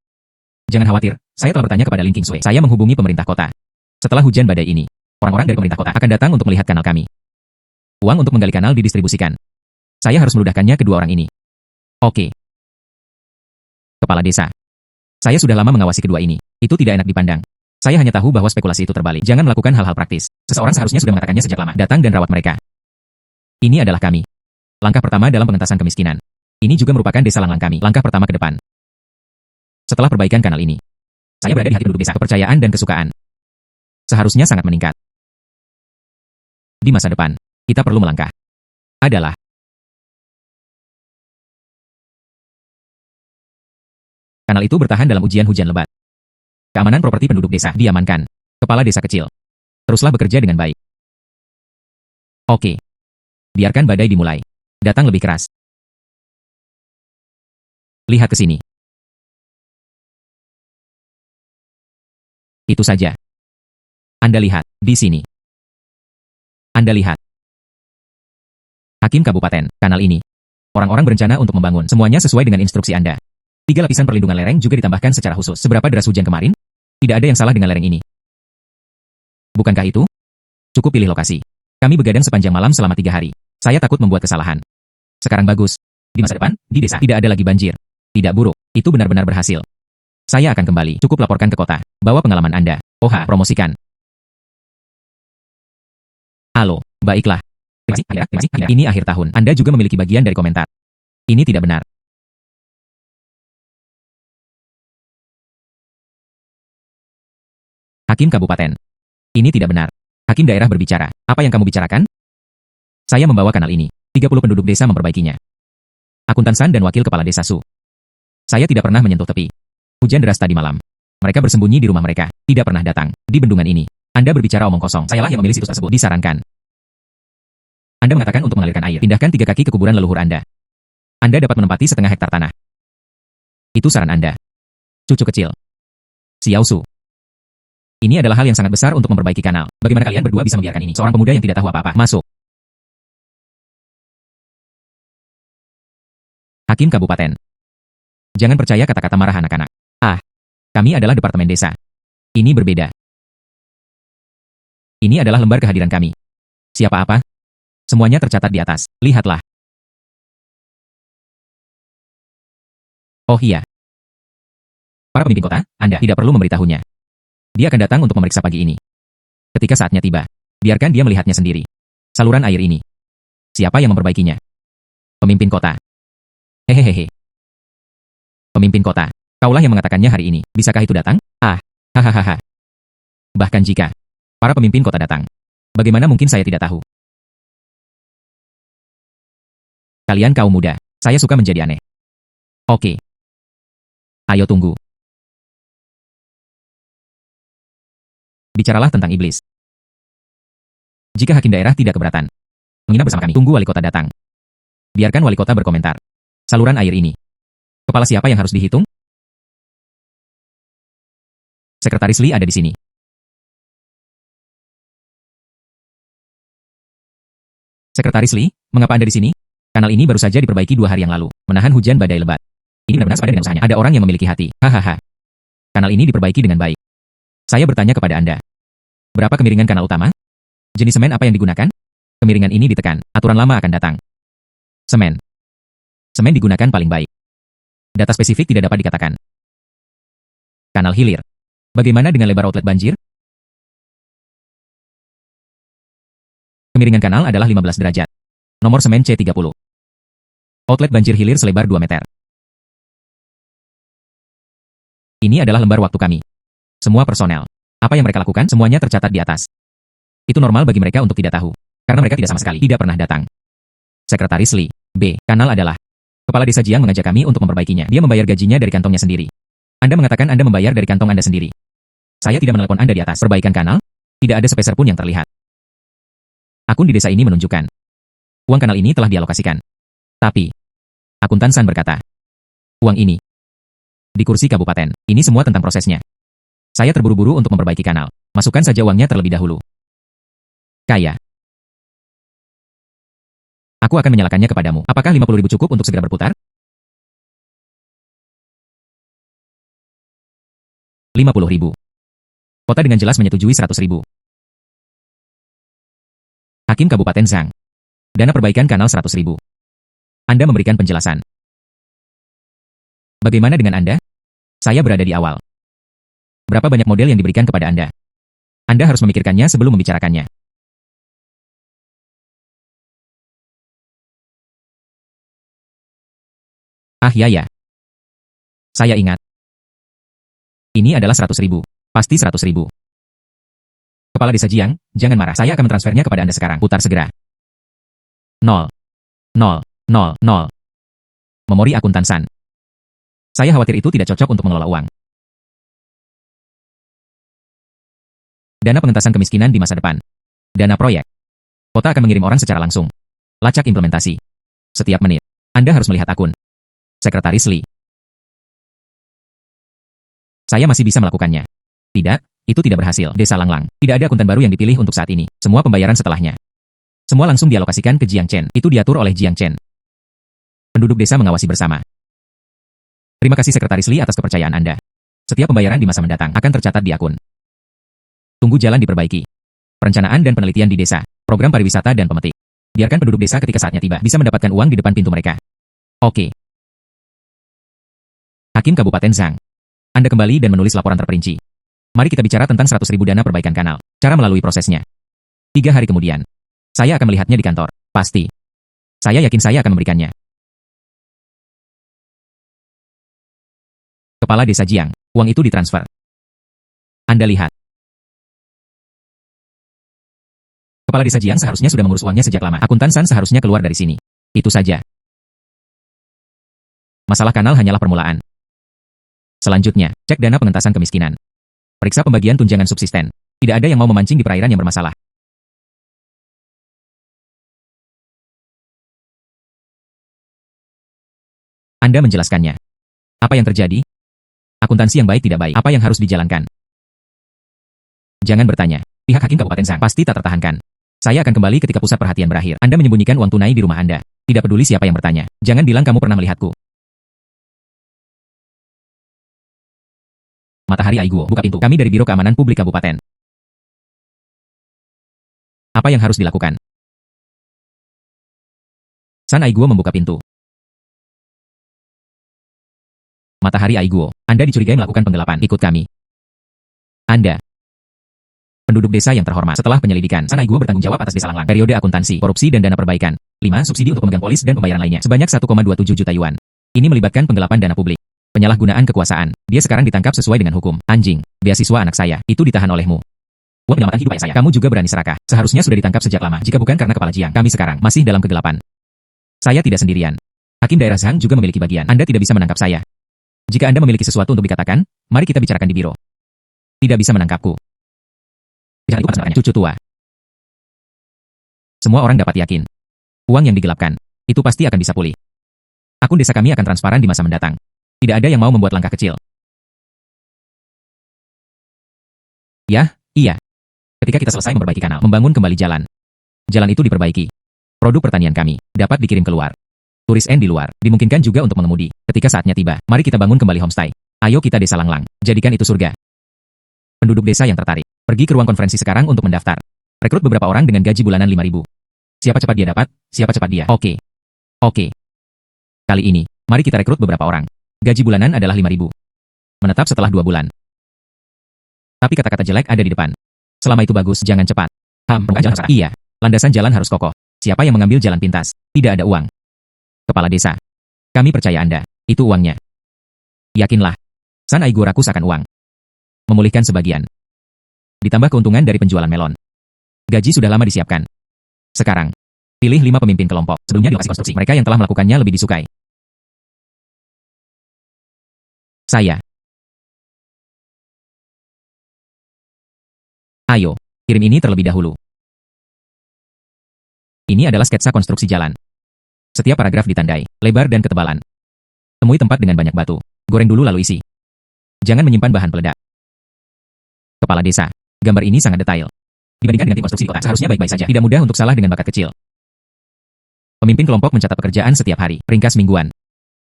Speaker 1: Jangan khawatir, saya telah bertanya kepada Ling Qingsui. Saya menghubungi pemerintah kota. Setelah hujan badai ini, orang-orang dari pemerintah kota akan datang untuk melihat kanal kami. Uang untuk menggali kanal didistribusikan. Saya harus meludahkannya kedua orang ini. Oke. Kepala desa. Saya sudah lama mengawasi kedua ini. Itu tidak enak dipandang. Saya hanya tahu bahwa spekulasi itu terbalik. Jangan melakukan hal-hal praktis. Seseorang seharusnya sudah mengatakannya sejak lama. Datang dan rawat mereka. Ini adalah kami. Langkah pertama dalam pengentasan kemiskinan. Ini juga merupakan desa Langlang kami. Langkah pertama ke depan. Setelah perbaikan kanal ini, saya berada di hati penduduk desa. Kepercayaan dan kesukaan seharusnya sangat meningkat. Di masa depan, kita perlu melangkah. Adalah kanal itu bertahan dalam ujian hujan lebat. Keamanan properti penduduk desa diamankan. Kepala desa kecil. Teruslah bekerja dengan baik. Oke. Biarkan badai dimulai. Datang lebih keras. Lihat ke sini. Itu saja. Anda lihat, di sini. Anda lihat. Hakim Kabupaten, kanal ini. Orang-orang berencana untuk membangun. Semuanya sesuai dengan instruksi Anda. 3 lapisan perlindungan lereng juga ditambahkan secara khusus. Seberapa deras hujan kemarin? Tidak ada yang salah dengan lereng ini. Bukankah itu? Cukup pilih lokasi. Kami begadang sepanjang malam selama 3 hari. Saya takut membuat kesalahan. Sekarang bagus. Di masa depan, di desa tidak ada lagi banjir. Tidak buruk. Itu benar-benar berhasil. Saya akan kembali. Cukup laporkan ke kota. Bawa pengalaman Anda. Oha, promosikan. Halo, baiklah. Terima kasih. Ini akhir tahun. Anda juga memiliki bagian dari komentar. Ini tidak benar. Hakim Kabupaten. Ini tidak benar. Hakim daerah berbicara. Apa yang kamu bicarakan? Saya membawa kanal ini. 30 penduduk desa memperbaikinya. Akuntan San dan wakil kepala desa Su. Saya tidak pernah menyentuh tepi. Hujan deras tadi malam. Mereka bersembunyi di rumah mereka. Tidak pernah datang. Di bendungan ini. Anda berbicara omong kosong. Sayalah yang memilih situs tersebut. Disarankan. Anda mengatakan untuk mengalirkan air. Pindahkan 3 kaki ke kuburan leluhur Anda. Anda dapat menempati setengah hektar tanah. Itu saran Anda. Cucu kecil. Xiao Su. Ini adalah hal yang sangat besar untuk memperbaiki kanal. Bagaimana kalian berdua bisa membiarkan ini? Seorang pemuda yang tidak tahu apa-apa. Masuk. Hakim Kabupaten. Jangan percaya kata-kata marah anak-anak. Kami adalah Departemen Desa. Ini berbeda. Ini adalah lembar kehadiran kami. Siapa apa? Semuanya tercatat di atas. Lihatlah. Oh iya. Para pemimpin kota, Anda tidak perlu memberitahunya. Dia akan datang untuk memeriksa pagi ini. Ketika saatnya tiba, biarkan dia melihatnya sendiri. Saluran air ini. Siapa yang memperbaikinya? Pemimpin kota. Hehehe. Pemimpin kota. Kaulah yang mengatakannya hari ini. Bisakah itu datang? Hahaha. Bahkan jika para pemimpin kota datang, bagaimana mungkin saya tidak tahu? Kalian kaum muda, saya suka menjadi aneh. Oke. Ayo tunggu. Bicaralah tentang iblis. Jika hakim daerah tidak keberatan, menginap bersama kami. Tunggu wali kota datang. Biarkan wali kota berkomentar. Saluran air ini. Kepala siapa yang harus dihitung? Sekretaris Lee ada di sini. Sekretaris Lee, mengapa Anda di sini? Kanal ini baru saja diperbaiki 2 hari yang lalu, menahan hujan badai lebat. Ini benar-benar sepadan dengan usahanya. Ada orang yang memiliki hati. Hahaha. Kanal ini diperbaiki dengan baik. Saya bertanya kepada Anda. Berapa kemiringan kanal utama? Jenis semen apa yang digunakan? Kemiringan ini ditekan, aturan lama akan datang. Semen. Semen digunakan paling baik. Data spesifik tidak dapat dikatakan. Kanal hilir. Bagaimana dengan lebar outlet banjir? Kemiringan kanal adalah 15 derajat. Nomor semen C30. Outlet banjir hilir selebar 2 meter. Ini adalah lembar waktu kami. Semua personel. Apa yang mereka lakukan, semuanya tercatat di atas. Itu normal bagi mereka untuk tidak tahu. Karena mereka tidak sama sekali tidak pernah datang. Sekretaris Lee. B. Kanal adalah. Kepala desa Jiang mengajak kami untuk memperbaikinya. Dia membayar gajinya dari kantongnya sendiri. Anda mengatakan Anda membayar dari kantong Anda sendiri. Saya tidak menelepon Anda di atas perbaikan kanal. Tidak ada sepeser pun yang terlihat. Akun di desa ini menunjukkan. Uang kanal ini telah dialokasikan. Tapi, akuntan San berkata, uang ini di kursi kabupaten. Ini semua tentang prosesnya. Saya terburu-buru untuk memperbaiki kanal. Masukkan saja uangnya terlebih dahulu. Kaya. Aku akan menyalakannya kepadamu. Apakah 50.000 cukup untuk segera berputar? 50.000. Kota dengan jelas menyetujui 100.000. Hakim Kabupaten Zhang. Dana perbaikan kanal 100.000. Anda memberikan penjelasan. Bagaimana dengan Anda? Saya berada di awal. Berapa banyak model yang diberikan kepada Anda? Anda harus memikirkannya sebelum membicarakannya. Ya. Saya ingat. Ini adalah 100.000. Pasti 100.000. Kepala Desa Jiang, jangan marah. Saya akan mentransfernya kepada Anda sekarang. Putar segera. 0. Memori akuntan San. Saya khawatir itu tidak cocok untuk mengelola uang. Dana pengentasan kemiskinan di masa depan. Dana proyek. Kota akan mengirim orang secara langsung. Lacak implementasi. Setiap menit. Anda harus melihat akun. Sekretaris Lee. Saya masih bisa melakukannya. Tidak, itu tidak berhasil. Desa Langlang. Tidak ada akuntan baru yang dipilih untuk saat ini. Semua pembayaran setelahnya. Semua langsung dialokasikan ke Jiang Chen. Itu diatur oleh Jiang Chen. Penduduk desa mengawasi bersama. Terima kasih Sekretaris Lee atas kepercayaan Anda. Setiap pembayaran di masa mendatang akan tercatat di akun. Tunggu jalan diperbaiki. Perencanaan dan penelitian di desa. Program pariwisata dan pemetik. Biarkan penduduk desa ketika saatnya tiba bisa mendapatkan uang di depan pintu mereka. Oke. Hakim Kabupaten Zhang. Anda kembali dan menulis laporan terperinci. Mari kita bicara tentang 100.000 dana perbaikan kanal. Cara melalui prosesnya. 3 hari kemudian. Saya akan melihatnya di kantor. Pasti. Saya yakin saya akan memberikannya. Kepala Desa Jiang. Uang itu ditransfer. Anda lihat. Kepala desa Jiang seharusnya sudah mengurus uangnya sejak lama. Akuntan San seharusnya keluar dari sini. Itu saja. Masalah kanal hanyalah permulaan. Selanjutnya, cek dana pengentasan kemiskinan. Periksa pembagian tunjangan subsisten. Tidak ada yang mau memancing di perairan yang bermasalah. Anda menjelaskannya. Apa yang terjadi? Akuntansi yang baik tidak baik. Apa yang harus dijalankan? Jangan bertanya. Pihak hakim Kabupaten Zhang pasti tak tertahankan. Saya akan kembali ketika pusat perhatian berakhir. Anda menyembunyikan uang tunai di rumah Anda. Tidak peduli siapa yang bertanya. Jangan bilang kamu pernah melihatku. Matahari Aiguo, buka pintu. Kami dari Biro Keamanan Publik Kabupaten. Apa yang harus dilakukan? San Aiguo membuka pintu. Matahari Aiguo, Anda dicurigai melakukan penggelapan. Ikut kami. Anda. Penduduk desa yang terhormat. Setelah penyelidikan, San Aiguo bertanggung jawab atas desa Langlang. Periode akuntansi, korupsi dan dana perbaikan. 5. Subsidi untuk pemegang polis dan pembayaran lainnya. Sebanyak 1,27 juta yuan. Ini melibatkan penggelapan dana publik. Penyalahgunaan kekuasaan. Dia sekarang ditangkap sesuai dengan hukum. Anjing. Beasiswa anak saya. Itu ditahan olehmu. Uang penyelamatan hidup ayah saya. Kamu juga berani serakah. Seharusnya sudah ditangkap sejak lama. Jika bukan karena kepala Jiang, kami sekarang masih dalam kegelapan. Saya tidak sendirian. Hakim daerah Zhang juga memiliki bagian. Anda tidak bisa menangkap saya. Jika Anda memiliki sesuatu untuk dikatakan, mari kita bicarakan di biro. Tidak bisa menangkapku. Bicara itu sebenarnya. Cucu tua. Semua orang dapat yakin. Uang yang digelapkan, itu pasti akan bisa pulih. Akun desa kami akan transparan di masa mendatang. Tidak ada yang mau membuat langkah kecil. Ya, iya. Ketika kita selesai memperbaiki kanal, membangun kembali jalan. Jalan itu diperbaiki. Produk pertanian kami dapat dikirim keluar. Turis N di luar dimungkinkan juga untuk mengemudi. Ketika saatnya tiba, mari kita bangun kembali homestay. Ayo kita desa Langlang, jadikan itu surga. Penduduk desa yang tertarik, pergi ke ruang konferensi sekarang untuk mendaftar. Rekrut beberapa orang dengan gaji bulanan 5.000. Siapa cepat dia dapat, siapa cepat dia. Oke. Kali ini, mari kita rekrut beberapa orang. Gaji bulanan adalah 5.000. Menetap setelah 2 bulan. Tapi kata-kata jelek ada di depan. Selama itu bagus, jangan cepat. Jalan iya. Landasan jalan harus kokoh. Siapa yang mengambil jalan pintas? Tidak ada uang. Kepala desa. Kami percaya Anda. Itu uangnya. Yakinlah. San Aiguo rakus akan uang. Memulihkan sebagian. Ditambah keuntungan dari penjualan melon. Gaji sudah lama disiapkan. Sekarang, pilih 5 pemimpin kelompok. Sebelumnya di lokasi konstruksi. Mereka yang telah melakukannya lebih disukai. Saya. Ayo, kirim ini terlebih dahulu. Ini adalah sketsa konstruksi jalan. Setiap paragraf ditandai, lebar dan ketebalan. Temui tempat dengan banyak batu. Goreng dulu lalu isi. Jangan menyimpan bahan peledak. Kepala desa. Gambar ini sangat detail. Dibandingkan dengan tim konstruksi kota, seharusnya baik-baik saja. Tidak mudah untuk salah dengan bakat kecil. Pemimpin kelompok mencatat pekerjaan setiap hari, ringkas mingguan.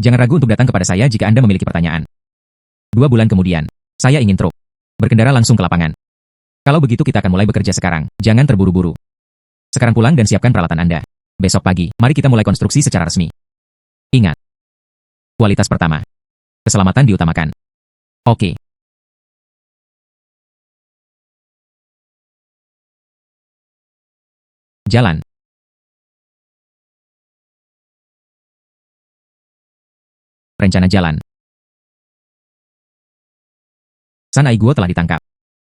Speaker 1: Jangan ragu untuk datang kepada saya jika Anda memiliki pertanyaan. 2 bulan kemudian, saya ingin truk. Berkendara langsung ke lapangan. Kalau begitu kita akan mulai bekerja sekarang. Jangan terburu-buru. Sekarang pulang dan siapkan peralatan Anda. Besok pagi, mari kita mulai konstruksi secara resmi. Ingat. Kualitas pertama. Keselamatan diutamakan. Oke. Jalan. Rencana jalan. San Aiguo telah ditangkap.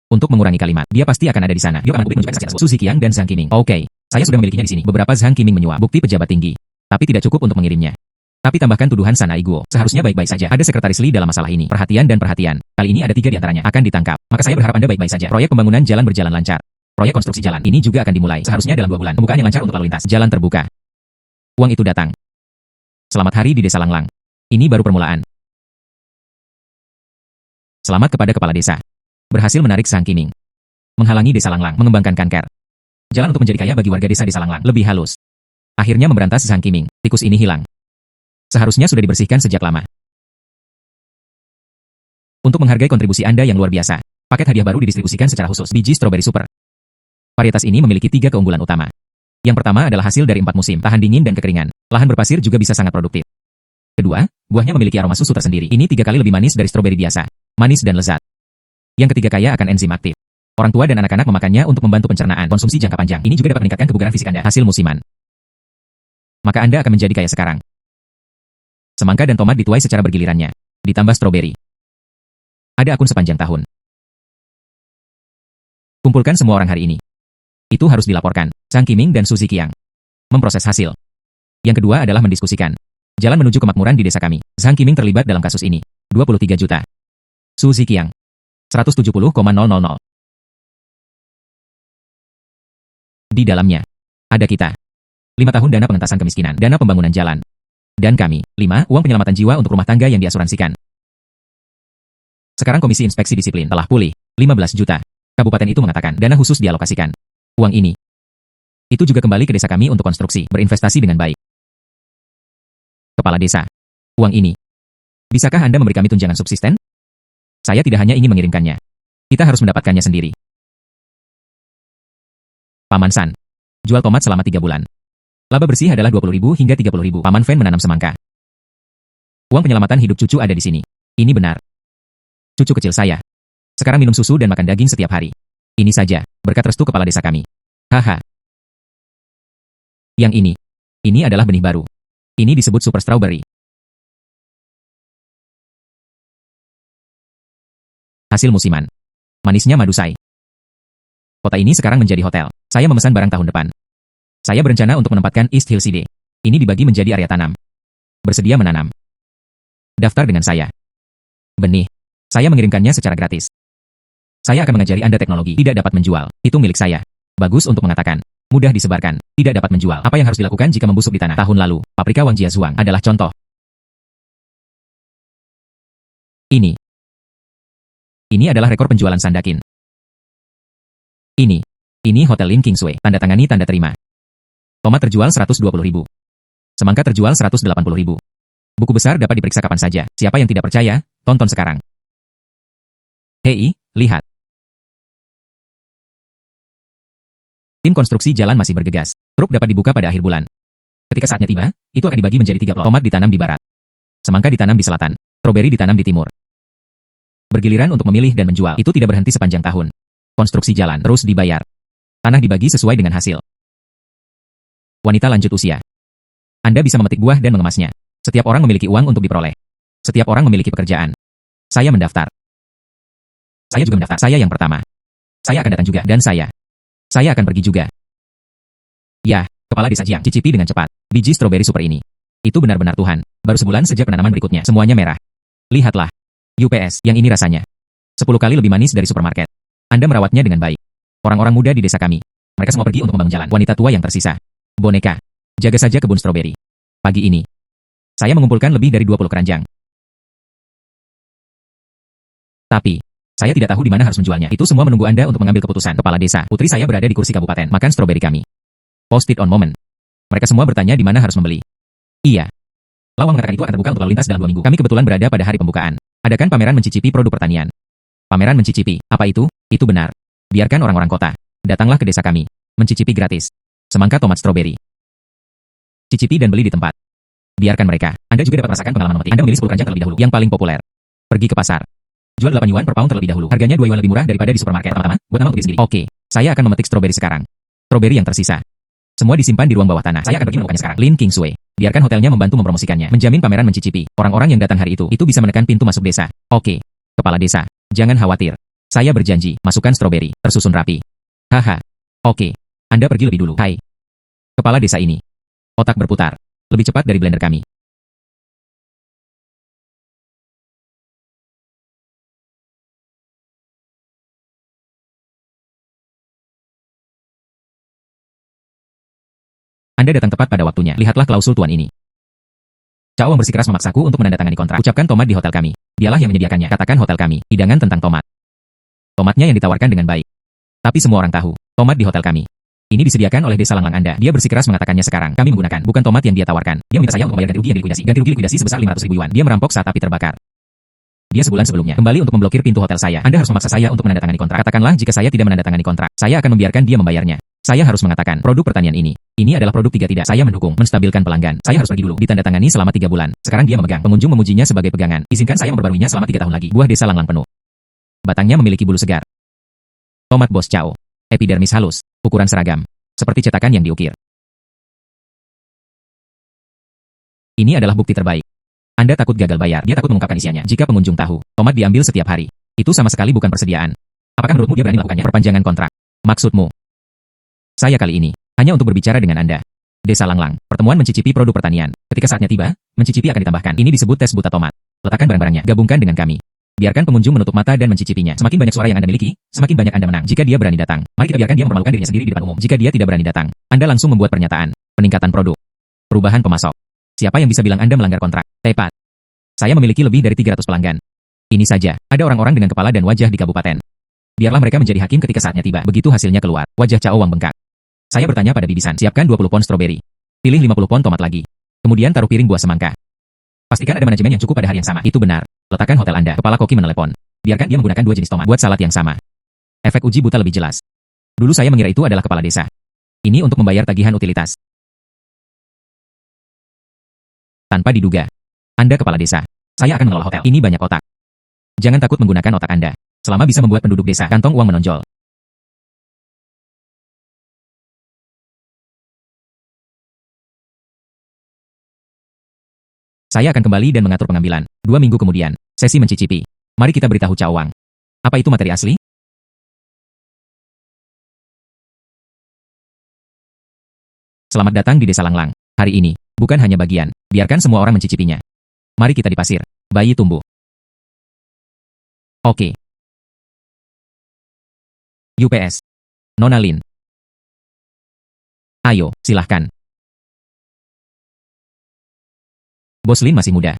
Speaker 1: Untuk mengurangi kalimat, dia pasti akan ada di sana. Biro Keamanan Publik menunjukkan saksi tersebut. Suzy Qiang dan Zhang Qiming. Oke, saya sudah memilikinya di sini. Beberapa Zhang Qiming menyuap bukti pejabat tinggi, tapi tidak cukup untuk mengirimnya. Tapi tambahkan tuduhan San Aiguo. Seharusnya baik-baik saja. Ada sekretaris Li dalam masalah ini. Perhatian dan perhatian. Kali ini ada 3 di antaranya akan ditangkap. Maka saya berharap Anda baik-baik saja. Proyek pembangunan jalan berjalan lancar. Proyek konstruksi jalan ini juga akan dimulai. Seharusnya dalam 2 bulan. Pembukaan yang lancar untuk lalu lintas. Jalan terbuka. Uang itu datang. Selamat hari di desa Langlang. Ini baru permulaan. Selamat kepada kepala desa. Berhasil menarik Zhang Qiming. Menghalangi desa Langlang mengembangkan kanker. Jalan untuk menjadi kaya bagi warga desa Langlang lebih halus. Akhirnya memberantas Zhang Qiming. Tikus ini hilang. Seharusnya sudah dibersihkan sejak lama. Untuk menghargai kontribusi Anda yang luar biasa, paket hadiah baru didistribusikan secara khusus. Biji stroberi super. Varietas ini memiliki 3 keunggulan utama. Yang pertama adalah hasil dari 4 musim, tahan dingin dan kekeringan. Lahan berpasir juga bisa sangat produktif. Kedua, buahnya memiliki aroma susu tersendiri. Ini 3 kali lebih manis dari stroberi biasa. Manis dan lezat. Yang ketiga kaya akan enzim aktif. Orang tua dan anak-anak memakannya untuk membantu pencernaan. Konsumsi jangka panjang. Ini juga dapat meningkatkan kebugaran fisik Anda. Hasil musiman. Maka Anda akan menjadi kaya sekarang. Semangka dan tomat dituai secara bergilirannya. Ditambah stroberi. Ada akun sepanjang tahun. Kumpulkan semua orang hari ini. Itu harus dilaporkan. Zhang Qiming dan Su Ziqiang memproses hasil. Yang kedua adalah mendiskusikan jalan menuju kemakmuran di desa kami. Zhang Qiming terlibat dalam kasus ini. 23 juta. Su Ziqiang 170,000. Di dalamnya ada kita. 5 tahun dana pengentasan kemiskinan, dana pembangunan jalan. Dan kami, 5, uang penyelamatan jiwa untuk rumah tangga yang diasuransikan. Sekarang Komisi Inspeksi Disiplin telah pulih, 15 juta. Kabupaten itu mengatakan dana khusus dialokasikan. Uang ini itu juga kembali ke desa kami untuk konstruksi, berinvestasi dengan baik. Kepala Desa, uang ini, bisakah Anda memberi kami tunjangan subsisten? Saya tidak hanya ingin mengirimkannya. Kita harus mendapatkannya sendiri. Paman San, jual tomat selama 3 bulan. Laba bersih adalah 20.000 hingga 30.000. Paman Fen menanam semangka. Uang penyelamatan hidup cucu ada di sini. Ini benar. Cucu kecil saya sekarang minum susu dan makan daging setiap hari. Ini saja, berkat restu kepala desa kami. Haha. Yang ini adalah benih baru. Ini disebut super strawberry. Hasil musiman. Manisnya madu sai. Kota ini sekarang menjadi hotel. Saya memesan barang tahun depan. Saya berencana untuk menempatkan East Hill City. Ini dibagi menjadi area tanam. Bersedia menanam. Daftar dengan saya. Benih. Saya mengirimkannya secara gratis. Saya akan mengajari Anda teknologi. Tidak dapat menjual. Itu milik saya. Bagus untuk mengatakan. Mudah disebarkan. Tidak dapat menjual. Apa yang harus dilakukan jika membusuk di tanah? Tahun lalu, paprika Wang Jiazuang adalah contoh. Ini adalah rekor penjualan Sandakin. Ini Hotel Lin Kingsway. Tanda tangani tanda terima. Tomat terjual 120.000. Semangka terjual 180.000. Buku besar dapat diperiksa kapan saja. Siapa yang tidak percaya, tonton sekarang. Hei, lihat. Tim konstruksi jalan masih bergegas. Truk dapat dibuka pada akhir bulan. Ketika saatnya tiba, itu akan dibagi menjadi 3 blok. Tomat ditanam di barat. Semangka ditanam di selatan. Stroberi ditanam di timur. Bergiliran untuk memilih dan menjual. Itu tidak berhenti sepanjang tahun. Konstruksi jalan terus dibayar. Tanah dibagi sesuai dengan hasil. Wanita lanjut usia. Anda bisa memetik buah dan mengemasnya. Setiap orang memiliki uang untuk diperoleh. Setiap orang memiliki pekerjaan. Saya mendaftar. Saya juga mendaftar. Saya yang pertama. Saya akan datang juga. Dan saya akan pergi juga. Ya, kepala desa Jiang. Cicipi dengan cepat. Biji stroberi super ini. Itu benar-benar Tuhan. Baru sebulan sejak penanaman berikutnya. Semuanya merah. Lihatlah. UPS, yang ini rasanya 10 kali lebih manis dari supermarket. Anda merawatnya dengan baik. Orang-orang muda di desa kami. Mereka semua pergi untuk membangun jalan. Wanita tua yang tersisa. Boneka. Jaga saja kebun stroberi. Pagi ini, saya mengumpulkan lebih dari 20 keranjang. Tapi, saya tidak tahu di mana harus menjualnya. Itu semua menunggu Anda untuk mengambil keputusan. Kepala desa, putri saya berada di kursi kabupaten. Makan stroberi kami. Post it on moment. Mereka semua bertanya di mana harus membeli. Iya. Lawang mengatakan itu akan terbuka untuk lalu lintas dalam 2 minggu. Kami kebetulan berada pada hari pembukaan. Adakan pameran mencicipi produk pertanian. Pameran mencicipi. Apa itu? Itu benar. Biarkan orang-orang kota. Datanglah ke desa kami. Mencicipi gratis. Semangka tomat stroberi. Cicipi dan beli di tempat. Biarkan mereka. Anda juga dapat merasakan pengalaman memetik. Anda memilih 10 keranjang terlebih dahulu. Yang paling populer. Pergi ke pasar. Jual 8 yuan per pound terlebih dahulu. Harganya 2 yuan lebih murah daripada di supermarket. Pertama-tama, buat nama untuk diri sendiri. Oke. Saya akan memetik stroberi sekarang. Stroberi yang tersisa. Semua disimpan di ruang bawah tanah. Saya akan pergi menemukannya sekarang. Lin Kingsway. Biarkan hotelnya membantu mempromosikannya. Menjamin pameran mencicipi. Orang-orang yang datang hari itu bisa menekan pintu masuk desa. Oke. Kepala desa. Jangan khawatir. Saya berjanji. Masukkan stroberi. Tersusun rapi. Haha. Oke. Anda pergi lebih dulu. Hai. Kepala desa ini. Otak berputar. Lebih cepat dari blender kami. Anda datang tepat pada waktunya. Lihatlah klausul tuan ini. Cao Wang bersikeras memaksaku untuk menandatangani kontrak. Ucapkan tomat di hotel kami. Dialah yang menyediakannya. Katakan hotel kami. Hidangan tentang tomat. Tomatnya yang ditawarkan dengan baik. Tapi semua orang tahu. Tomat di hotel kami. Ini disediakan oleh desa Langlang Anda. Dia bersikeras mengatakannya sekarang. Kami menggunakan bukan tomat yang dia tawarkan. Dia meminta saya untuk membayar ganti rugi yang dilikuidasi. Ganti rugi likuidasi sebesar 500.000 yuan. Dia merampok saat api terbakar. Dia sebulan sebelumnya kembali untuk memblokir pintu hotel saya. Anda harus memaksa saya untuk menandatangani kontrak. Katakanlah jika saya tidak menandatangani kontrak, saya akan membiarkan dia membayarnya. Saya harus mengatakan, produk pertanian ini adalah produk 3 tidak. Saya mendukung, menstabilkan pelanggan. Saya harus pergi dulu. Ditandatangani selama 3 bulan. Sekarang dia memegang. Pengunjung memujinya sebagai pegangan. Izinkan saya memperbaruinya selama 3 tahun lagi. Buah desa Langlang penuh. Batangnya memiliki bulu segar. Tomat Bos Cao. Epidermis halus. Ukuran seragam. Seperti cetakan yang diukir. Ini adalah bukti terbaik. Anda takut gagal bayar. Dia takut mengungkapkan isiannya. Jika pengunjung tahu, tomat diambil setiap hari. Itu sama sekali bukan persediaan. Apakah menurutmu dia berani melakukannya? Perpanjangan kontrak. Maksudmu? Saya kali ini hanya untuk berbicara dengan Anda. Desa Langlang, pertemuan mencicipi produk pertanian. Ketika saatnya tiba, mencicipi akan ditambahkan. Ini disebut tes buta tomat. Letakkan barang-barangnya, gabungkan dengan kami. Biarkan pengunjung menutup mata dan mencicipinya. Semakin banyak suara yang Anda miliki, semakin banyak Anda menang. Jika dia berani datang, mari kita biarkan dia mempermalukan dirinya sendiri di depan umum. Jika dia tidak berani datang, Anda langsung membuat pernyataan. Peningkatan produk. Perubahan pemasok. Siapa yang bisa bilang Anda melanggar kontrak? Tepat. Saya memiliki lebih dari 300 pelanggan. Ini saja, ada orang-orang dengan kepala dan wajah di kabupaten. Biarlah mereka menjadi hakim ketika saatnya tiba. Begitu hasilnya keluar, wajah Cao Wang bengkak. Saya bertanya pada bibisan, siapkan 20 pon stroberi. Pilih 50 pon tomat lagi. Kemudian taruh piring buah semangka. Pastikan ada manajemen yang cukup pada hari yang sama. Itu benar. Letakkan hotel Anda. Kepala koki menelepon. Biarkan dia menggunakan 2 jenis tomat. Buat salad yang sama. Efek uji buta lebih jelas. Dulu saya mengira itu adalah kepala desa. Ini untuk membayar tagihan utilitas. Tanpa diduga. Anda kepala desa. Saya akan mengelola hotel. Ini banyak otak. Jangan takut menggunakan otak Anda. Selama bisa membuat penduduk desa kantong uang menonjol. Saya akan kembali dan mengatur pengambilan. 2 minggu kemudian, sesi mencicipi. Mari kita beritahu Cao Wang. Apa itu materi asli? Selamat datang di Desa Langlang. Hari ini, bukan hanya bagian. Biarkan semua orang mencicipinya. Mari kita di pasir. Bayi tumbuh. Oke. UPS. Nona Lin. Ayo, silahkan. Bos Lin masih muda.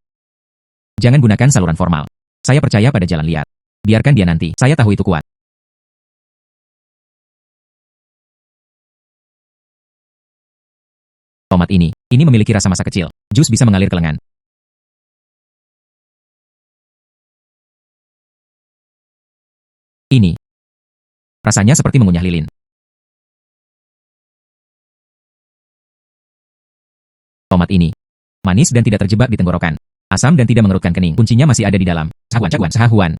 Speaker 1: Jangan gunakan saluran formal. Saya percaya pada jalan liar. Biarkan dia nanti. Saya tahu itu kuat. Tomat ini memiliki rasa masa kecil. Jus bisa mengalir ke lengan. Ini. Rasanya seperti mengunyah lilin. Tomat ini manis dan tidak terjebak di tenggorokan. Asam dan tidak mengerutkan kening. Kuncinya masih ada di dalam. Sahuan.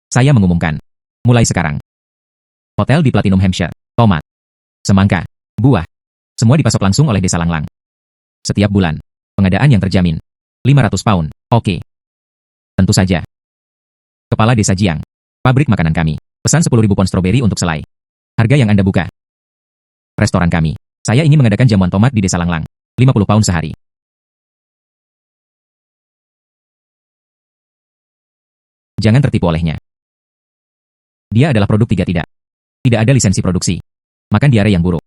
Speaker 1: Saya mengumumkan. Mulai sekarang. Hotel di Platinum Hampshire. Tomat. Semangka. Buah. Semua dipasok langsung oleh Desa Langlang. Setiap bulan. Pengadaan yang terjamin. 500 pound. Oke. Tentu saja. Kepala Desa Jiang. Pabrik makanan kami. Pesan 10.000 pon stroberi untuk selai. Harga yang Anda buka. Restoran kami. Saya ingin mengadakan jamuan tomat di Desa Langlang. 50 pound sehari. Jangan tertipu olehnya. Dia adalah produk tidak. Tidak ada lisensi produksi. Makan diare yang buruk.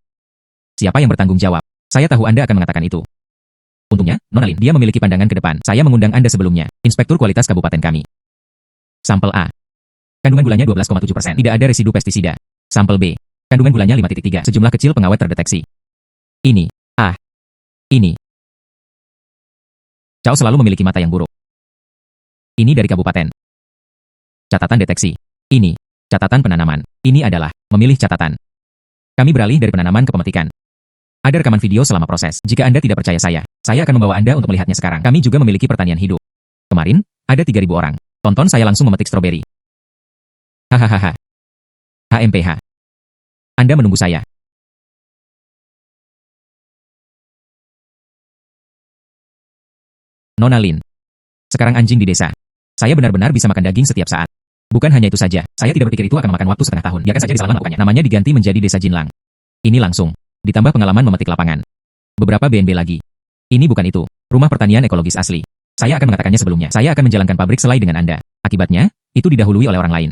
Speaker 1: Siapa yang bertanggung jawab? Saya tahu Anda akan mengatakan itu. Untungnya, Nona Lin, dia memiliki pandangan ke depan. Saya mengundang Anda sebelumnya. Inspektur kualitas kabupaten kami. Sampel A. Kandungan gulanya 12,7%. Tidak ada residu pestisida. Sampel B. Kandungan gulanya 5,3. Sejumlah kecil pengawet terdeteksi. Ini. Ini. Cao selalu memiliki mata yang buruk. Ini dari kabupaten. Catatan deteksi. Ini. Catatan penanaman. Ini adalah memilih catatan. Kami beralih dari penanaman ke pemetikan. Ada rekaman video selama proses. Jika Anda tidak percaya saya akan membawa Anda untuk melihatnya sekarang. Kami juga memiliki pertanian hidup. Kemarin, ada 3.000 orang. Tonton saya langsung memetik stroberi. Hahaha. HMPH. Anda menunggu saya. Nona Lin. Sekarang anjing di desa. Saya benar-benar bisa makan daging setiap saat. Bukan hanya itu saja, saya tidak berpikir itu akan memakan waktu setengah tahun. Biarkan saja Desa Langlang melakukannya. Namanya diganti menjadi Desa Jinlang. Ini langsung. Ditambah pengalaman memetik lapangan. Beberapa BNB lagi. Ini bukan itu. Rumah pertanian ekologis asli. Saya akan mengatakannya sebelumnya. Saya akan menjalankan pabrik selai dengan Anda. Akibatnya, itu didahului oleh orang lain.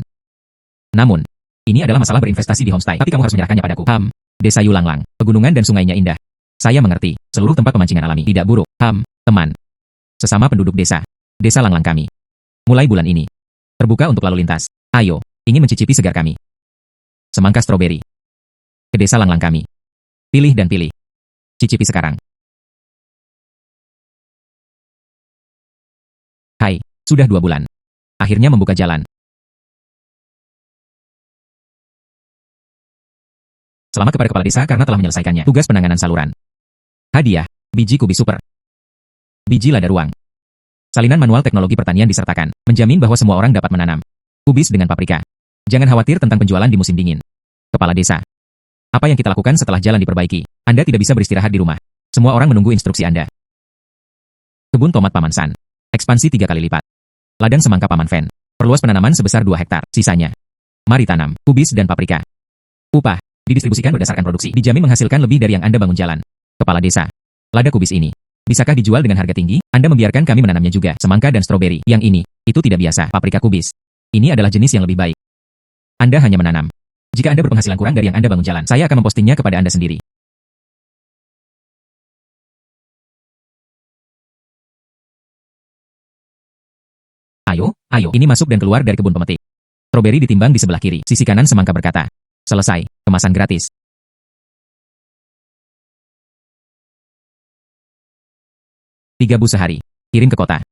Speaker 1: Namun, ini adalah masalah berinvestasi di homestay. Tapi kamu harus menyerahkannya padaku. Desa Yulanglang. Pegunungan dan sungainya indah. Saya mengerti. Seluruh tempat pemancingan alami. Tidak buruk. Teman. Sesama penduduk desa. Desa Langlang kami. Mulai bulan ini. Terbuka untuk lalu lintas. Ayo, ingin mencicipi segar kami. Semangka stroberi. Ke Desa Langlang kami. Pilih dan pilih. Cicipi sekarang. Hai, sudah 2 bulan. Akhirnya membuka jalan. Selamat kepada kepala desa karena telah menyelesaikannya. Tugas penanganan saluran. Hadiah, biji kubis super. Biji lada ruang. Salinan manual teknologi pertanian disertakan, menjamin bahwa semua orang dapat menanam kubis dengan paprika. Jangan khawatir tentang penjualan di musim dingin. Kepala desa. Apa yang kita lakukan setelah jalan diperbaiki? Anda tidak bisa beristirahat di rumah. Semua orang menunggu instruksi Anda. Kebun tomat Paman San. Ekspansi 3 kali lipat. Ladang semangka Paman Fen. Perluas penanaman sebesar 2 hektar. Sisanya. Mari tanam kubis dan paprika. Upah didistribusikan berdasarkan produksi. Dijamin menghasilkan lebih dari yang Anda bangun jalan. Kepala desa. Lada kubis ini. Bisakah dijual dengan harga tinggi? Anda membiarkan kami menanamnya juga. Semangka dan stroberi. Yang ini. Itu tidak biasa. Paprika kubis. Ini adalah jenis yang lebih baik. Anda hanya menanam. Jika Anda berpenghasilan kurang dari yang Anda bangun jalan, saya akan mempostingnya kepada Anda sendiri. Ayo, ayo. Ini masuk dan keluar dari kebun pemetik. Stroberi ditimbang di sebelah kiri. Sisi kanan semangka berkata. Selesai. Kemasan gratis. 3 bus sehari. Kirim ke kota.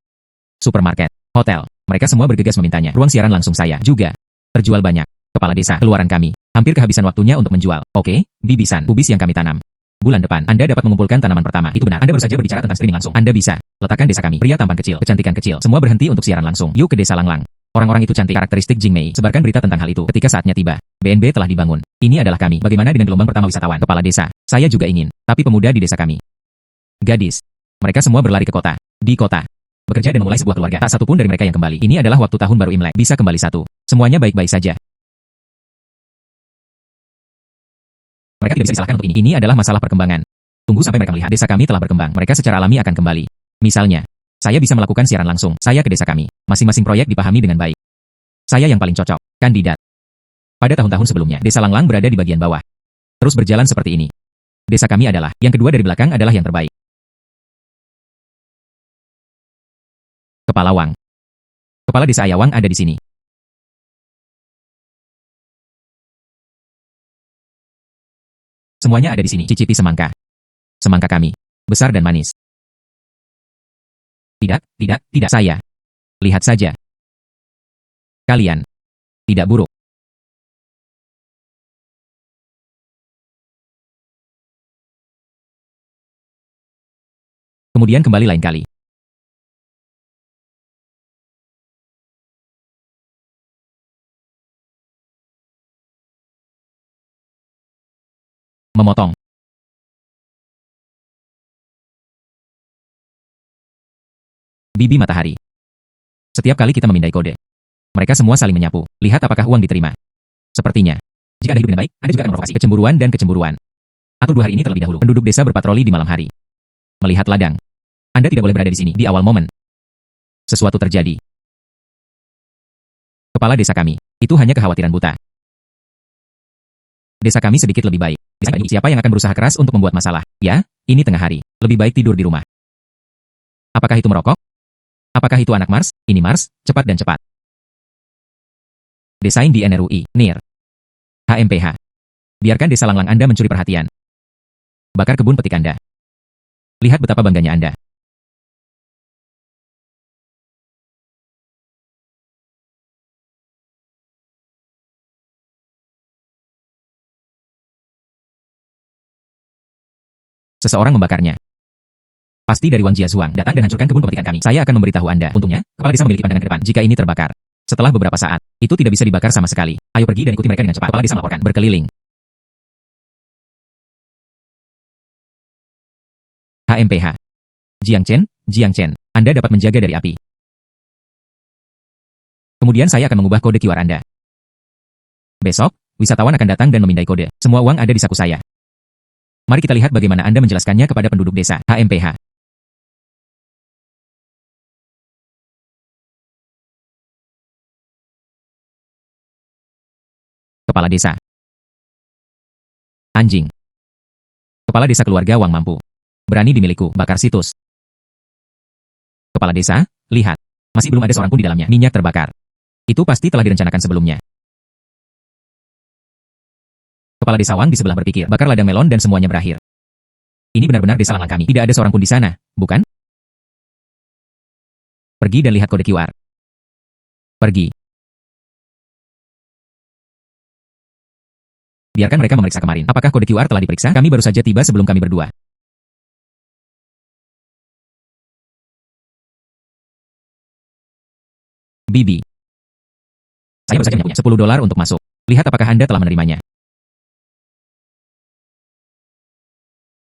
Speaker 1: Supermarket. Hotel. Mereka semua bergegas memintanya. Ruang siaran langsung saya juga. Terjual banyak. Kepala desa, keluaran kami. Hampir kehabisan waktunya untuk menjual. Oke, bibisan. Kubis yang kami tanam. Bulan depan, Anda dapat mengumpulkan tanaman pertama. Itu benar. Anda baru saja berbicara tentang streaming langsung. Anda bisa. Letakkan desa kami. Pria tampan kecil, kecantikan kecil. Semua berhenti untuk siaran langsung. Yuk ke desa Langlang. Orang-orang itu cantik. Karakteristik Jing Mei. Sebarkan berita tentang hal itu. Ketika saatnya tiba. BNB telah dibangun. Ini adalah kami. Bagaimana dengan gelombang pertama wisatawan? Kepala desa. Saya juga ingin. Tapi pemuda di desa kami. Gadis. Mereka semua berlari ke kota. Di kota. Bekerja dan memulai sebuah keluarga. Tak satu pun dari mereka yang kembali. Ini adalah waktu tahun baru Imlek. Bisa kembali satu. Semuanya baik-baik saja. Mereka tidak bisa disalahkan untuk ini. Ini adalah masalah perkembangan. Tunggu sampai mereka melihat desa kami telah berkembang. Mereka secara alami akan kembali. Misalnya, saya bisa melakukan siaran langsung. Saya ke desa kami. Masing-masing proyek dipahami dengan baik. Saya yang paling cocok. Kandidat. Pada tahun-tahun sebelumnya, desa Langlang berada di bagian bawah. Terus berjalan seperti ini. Desa kami adalah, yang kedua dari belakang adalah yang terbaik. Kepala Wang. Kepala desa Ayawang ada di sini. Semuanya ada di sini. Cicipi semangka. Semangka kami. Besar dan manis. Tidak, tidak, tidak saya. Lihat saja. Kalian. Tidak buruk. Kemudian kembali lain kali. Memotong. Bibi matahari. Setiap kali kita memindai kode, mereka semua saling menyapu. Lihat apakah uang diterima. Sepertinya. Jika Anda hidup dengan baik, Anda juga akan memprovokasi kecemburuan dan kecemburuan. Atur 2 hari ini terlebih dahulu. Penduduk desa berpatroli di malam hari. Melihat ladang. Anda tidak boleh berada di sini di awal momen. Sesuatu terjadi. Kepala desa kami. Itu hanya kekhawatiran buta. Desa kami sedikit lebih baik. Desa ini, siapa yang akan berusaha keras untuk membuat masalah? Ya, ini tengah hari. Lebih baik tidur di rumah. Apakah itu merokok? Apakah itu anak Mars? Ini Mars, cepat dan cepat. Desain di NRUI, NIR. HMPH. Biarkan desa Langlang Anda mencuri perhatian. Bakar kebun petik Anda. Lihat betapa bangganya Anda. Seseorang membakarnya. Pasti dari Wang Jiazuang. Datang dan hancurkan kebun pemetikan kami. Saya akan memberitahu Anda. Untungnya, kepala desa memiliki pandangan ke depan jika ini terbakar. Setelah beberapa saat, itu tidak bisa dibakar sama sekali. Ayo pergi dan ikuti mereka dengan cepat. Kepala desa melaporkan. Berkeliling. HMPH. Jiang Chen, Anda dapat menjaga dari api. Kemudian saya akan mengubah kode QR Anda. Besok, wisatawan akan datang dan memindai kode. Semua uang ada di saku saya. Mari kita lihat bagaimana Anda menjelaskannya kepada penduduk desa. HMPH. Kepala desa. Anjing. Kepala desa keluarga Wang mampu. Berani dimiliku, bakar situs. Kepala desa, lihat. Masih belum ada seorang pun di dalamnya. Minyak terbakar. Itu pasti telah direncanakan sebelumnya. Kepala desa Wang di sebelah berpikir, bakar ladang melon dan semuanya berakhir. Ini benar-benar desa Langlang kami. Tidak ada seorang pun di sana, bukan? Pergi dan lihat kode QR. Pergi. Biarkan mereka memeriksa kemarin. Apakah kode QR telah diperiksa? Kami baru saja tiba sebelum kami berdua. Bibi. Saya baru saja punya $10 untuk masuk. Lihat apakah Anda telah menerimanya.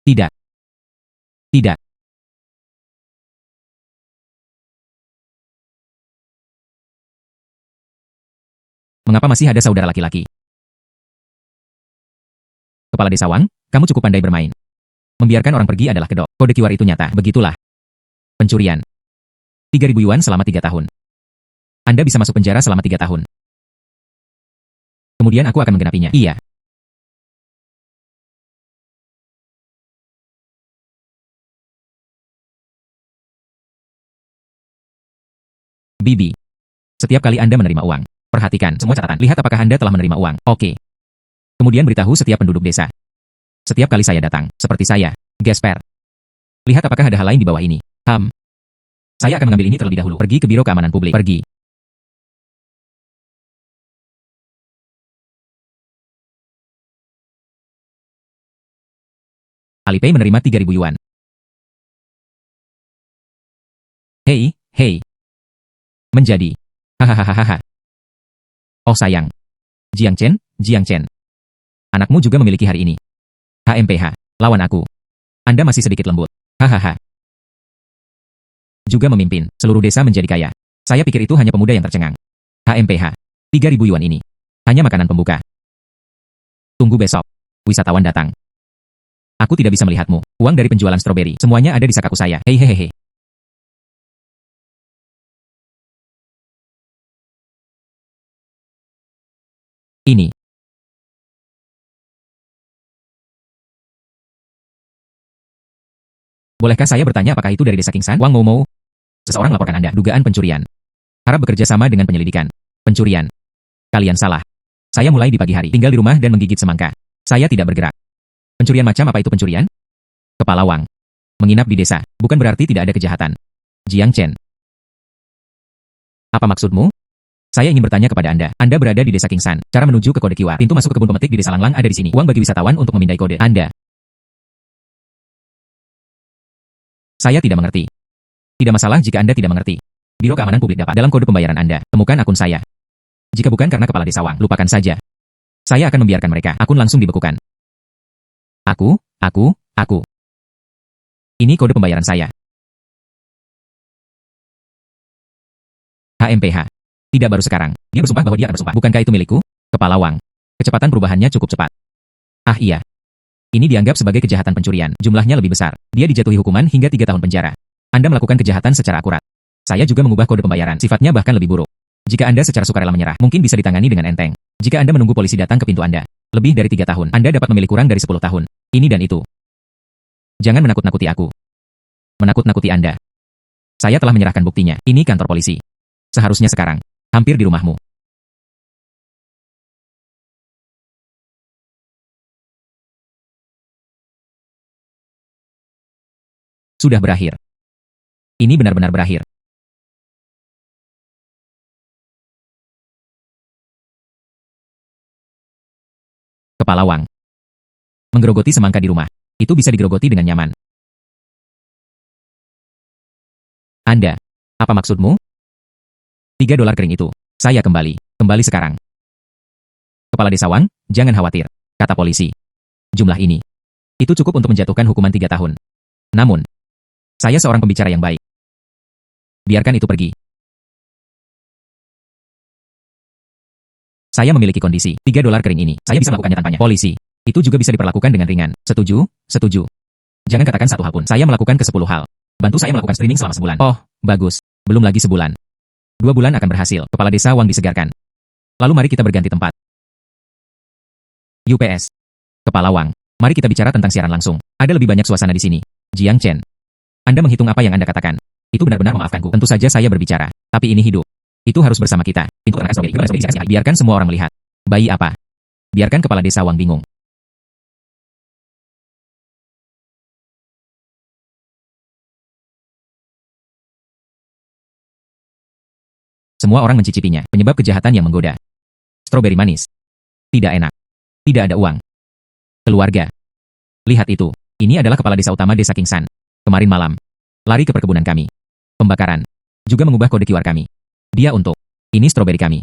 Speaker 1: Tidak. Tidak. Mengapa masih ada saudara laki-laki? Kepala Desa Wang, kamu cukup pandai bermain. Membiarkan orang pergi adalah kedok. Kode QR itu nyata. Begitulah. Pencurian. 3.000 yuan selama 3 tahun. Anda bisa masuk penjara selama 3 tahun. Kemudian aku akan menggenapinya. Iya. Bibi. Setiap kali Anda menerima uang, perhatikan semua catatan. Lihat apakah Anda telah menerima uang. Oke. Kemudian beritahu setiap penduduk desa. Setiap kali saya datang, seperti saya, Gesper. Lihat apakah ada hal lain di bawah ini. Saya akan mengambil ini terlebih dahulu. Pergi ke Biro Keamanan Publik. Pergi. Alipay menerima 3.000 yuan. Hei, hei. Menjadi. Hahaha. Oh sayang. Jiang Chen. Anakmu juga memiliki hari ini. HMPH, lawan aku. Anda masih sedikit lembut. Hahaha. Juga memimpin, seluruh desa menjadi kaya. Saya pikir itu hanya pemuda yang tercengang. HMPH, 3.000 yuan ini. Hanya makanan pembuka. Tunggu besok. Wisatawan datang. Aku tidak bisa melihatmu. Uang dari penjualan stroberi. Semuanya ada di sakaku saya. Hehehe. Ini. Bolehkah saya bertanya apakah itu dari desa Kingsan? Wang Momo. Seseorang melaporkan Anda. Dugaan pencurian. Harap bekerja sama dengan penyelidikan. Pencurian. Kalian salah. Saya mulai di pagi hari. Tinggal di rumah dan menggigit semangka. Saya tidak bergerak. Pencurian macam apa itu pencurian? Kepala Wang. Menginap di desa. Bukan berarti tidak ada kejahatan. Jiang Chen. Apa maksudmu? Saya ingin bertanya kepada Anda. Anda berada di desa Kingsan. Cara menuju ke kode QR. Pintu masuk ke kebun pemetik di desa Langlang ada di sini. Uang bagi wisatawan untuk memindai kode Anda. Saya tidak mengerti. Tidak masalah jika Anda tidak mengerti. Biro Keamanan Publik dapat dalam kode pembayaran Anda. Temukan akun saya. Jika bukan karena Kepala Desa Wang, lupakan saja. Saya akan membiarkan mereka. Akun langsung dibekukan. Aku. Ini kode pembayaran saya. HMPH. Tidak baru sekarang. Dia bersumpah bahwa dia akan bersumpah. Bukankah itu milikku? Kepala Wang. Kecepatan perubahannya cukup cepat. Ah iya. Ini dianggap sebagai kejahatan pencurian. Jumlahnya lebih besar. Dia dijatuhi hukuman hingga 3 tahun penjara. Anda melakukan kejahatan secara akurat. Saya juga mengubah kode pembayaran. Sifatnya bahkan lebih buruk. Jika Anda secara sukarela menyerah, mungkin bisa ditangani dengan enteng. Jika Anda menunggu polisi datang ke pintu Anda, lebih dari 3 tahun, Anda dapat memilih kurang dari 10 tahun. Ini dan itu. Jangan menakut-nakuti aku. Menakut-nakuti Anda. Saya telah menyerahkan buktinya. Ini kantor polisi. Seharusnya sekarang. Hampir di rumahmu. Sudah berakhir. Ini benar-benar berakhir. Kepala Wang. Menggerogoti semangka di rumah. Itu bisa digerogoti dengan nyaman. Anda. Apa maksudmu? $3 kering itu. Saya kembali. Kembali sekarang. Kepala Desa Wang, jangan khawatir. Kata polisi. Jumlah ini. Itu cukup untuk menjatuhkan hukuman 3 tahun. Namun, saya seorang pembicara yang baik. Biarkan itu pergi. Saya memiliki kondisi. $3 kering ini. Saya bisa melakukannya tanpanya. Polisi. Itu juga bisa diperlakukan dengan ringan. Setuju? Setuju. Jangan katakan satu hal pun. Saya melakukan ke 10 hal. Bantu saya melakukan streaming selama sebulan. Oh, bagus. Belum lagi sebulan. 2 bulan akan berhasil. Kepala Desa Wang disegarkan. Lalu mari kita berganti tempat. UPS. Kepala Wang. Mari kita bicara tentang siaran langsung. Ada lebih banyak suasana di sini. Jiang Chen. Anda menghitung apa yang Anda katakan. Itu benar-benar memaafkanku. Tentu saja saya berbicara. Tapi ini hidup. Itu harus bersama kita. Pintu terangkan strawberry. Biarkan semua orang melihat. Bayi apa? Biarkan Kepala Desa Wang bingung. Semua orang mencicipinya. Penyebab kejahatan yang menggoda. Stroberi manis. Tidak enak. Tidak ada uang. Keluarga. Lihat itu. Ini adalah kepala desa utama desa Kingsan. Kemarin malam. Lari ke perkebunan kami. Pembakaran. Juga mengubah kode QR kami. Dia untuk. Ini stroberi kami.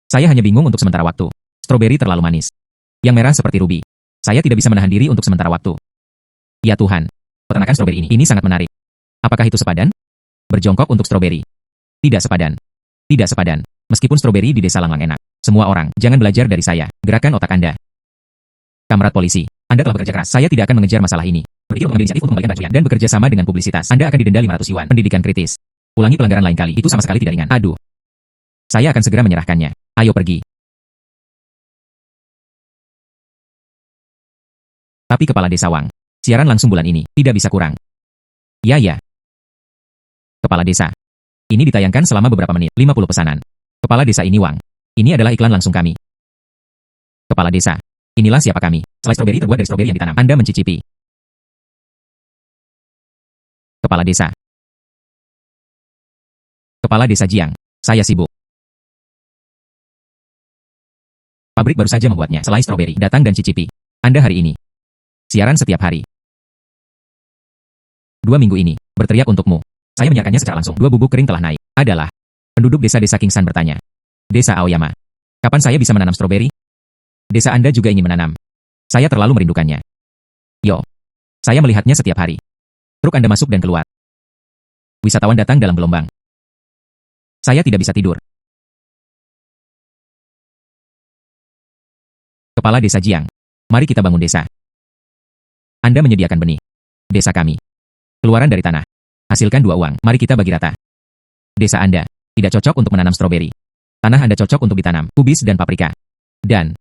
Speaker 1: Saya hanya bingung untuk sementara waktu. Stroberi terlalu manis. Yang merah seperti ruby. Saya tidak bisa menahan diri untuk sementara waktu. Ya Tuhan. Peternakan stroberi ini sangat menarik. Apakah itu sepadan? Berjongkok untuk stroberi. Tidak sepadan. Tidak sepadan. Meskipun stroberi di desa Langlang enak. Semua orang, jangan belajar dari saya. Gerakan otak Anda. Kamrat polisi, Anda telah bekerja keras. Saya tidak akan mengejar masalah ini. Berpikir untuk mengambil inisiatif untuk mengembalikan bantuan dan bekerja sama dengan publisitas. Anda akan didenda 500 yuan. Pendidikan kritis. Ulangi pelanggaran lain kali. Itu sama sekali tidak ringan. Aduh. Saya akan segera menyerahkannya. Ayo pergi. Tapi Kepala Desa Wang, siaran langsung bulan ini, tidak bisa kurang. Ya. Kepala Desa. Ini ditayangkan selama beberapa menit, 50 pesanan. Kepala Desa ini Wang. Ini adalah iklan langsung kami. Kepala Desa. Inilah siapa kami. Selai stroberi terbuat dari stroberi yang ditanam. Anda mencicipi. Kepala Desa. Kepala Desa Jiang. Saya sibuk. Pabrik baru saja membuatnya. Selai stroberi. Datang dan cicipi. Anda hari ini. Siaran setiap hari. 2 minggu ini. Berteriak untukmu. Saya menyiarkannya secara langsung. 2 bubuk kering telah naik. Adalah. Penduduk desa-desa Kingsan bertanya. Desa Aoyama. Kapan saya bisa menanam stroberi? Desa Anda juga ingin menanam. Saya terlalu merindukannya. Yo. Saya melihatnya setiap hari. Truk Anda masuk dan keluar. Wisatawan datang dalam gelombang. Saya tidak bisa tidur. Kepala Desa Jiang. Mari kita bangun desa. Anda menyediakan benih. Desa kami. Keluaran dari tanah. Hasilkan 2 uang. Mari kita bagi rata. Desa Anda tidak cocok untuk menanam stroberi. Tanah Anda cocok untuk ditanam kubis dan paprika. Dan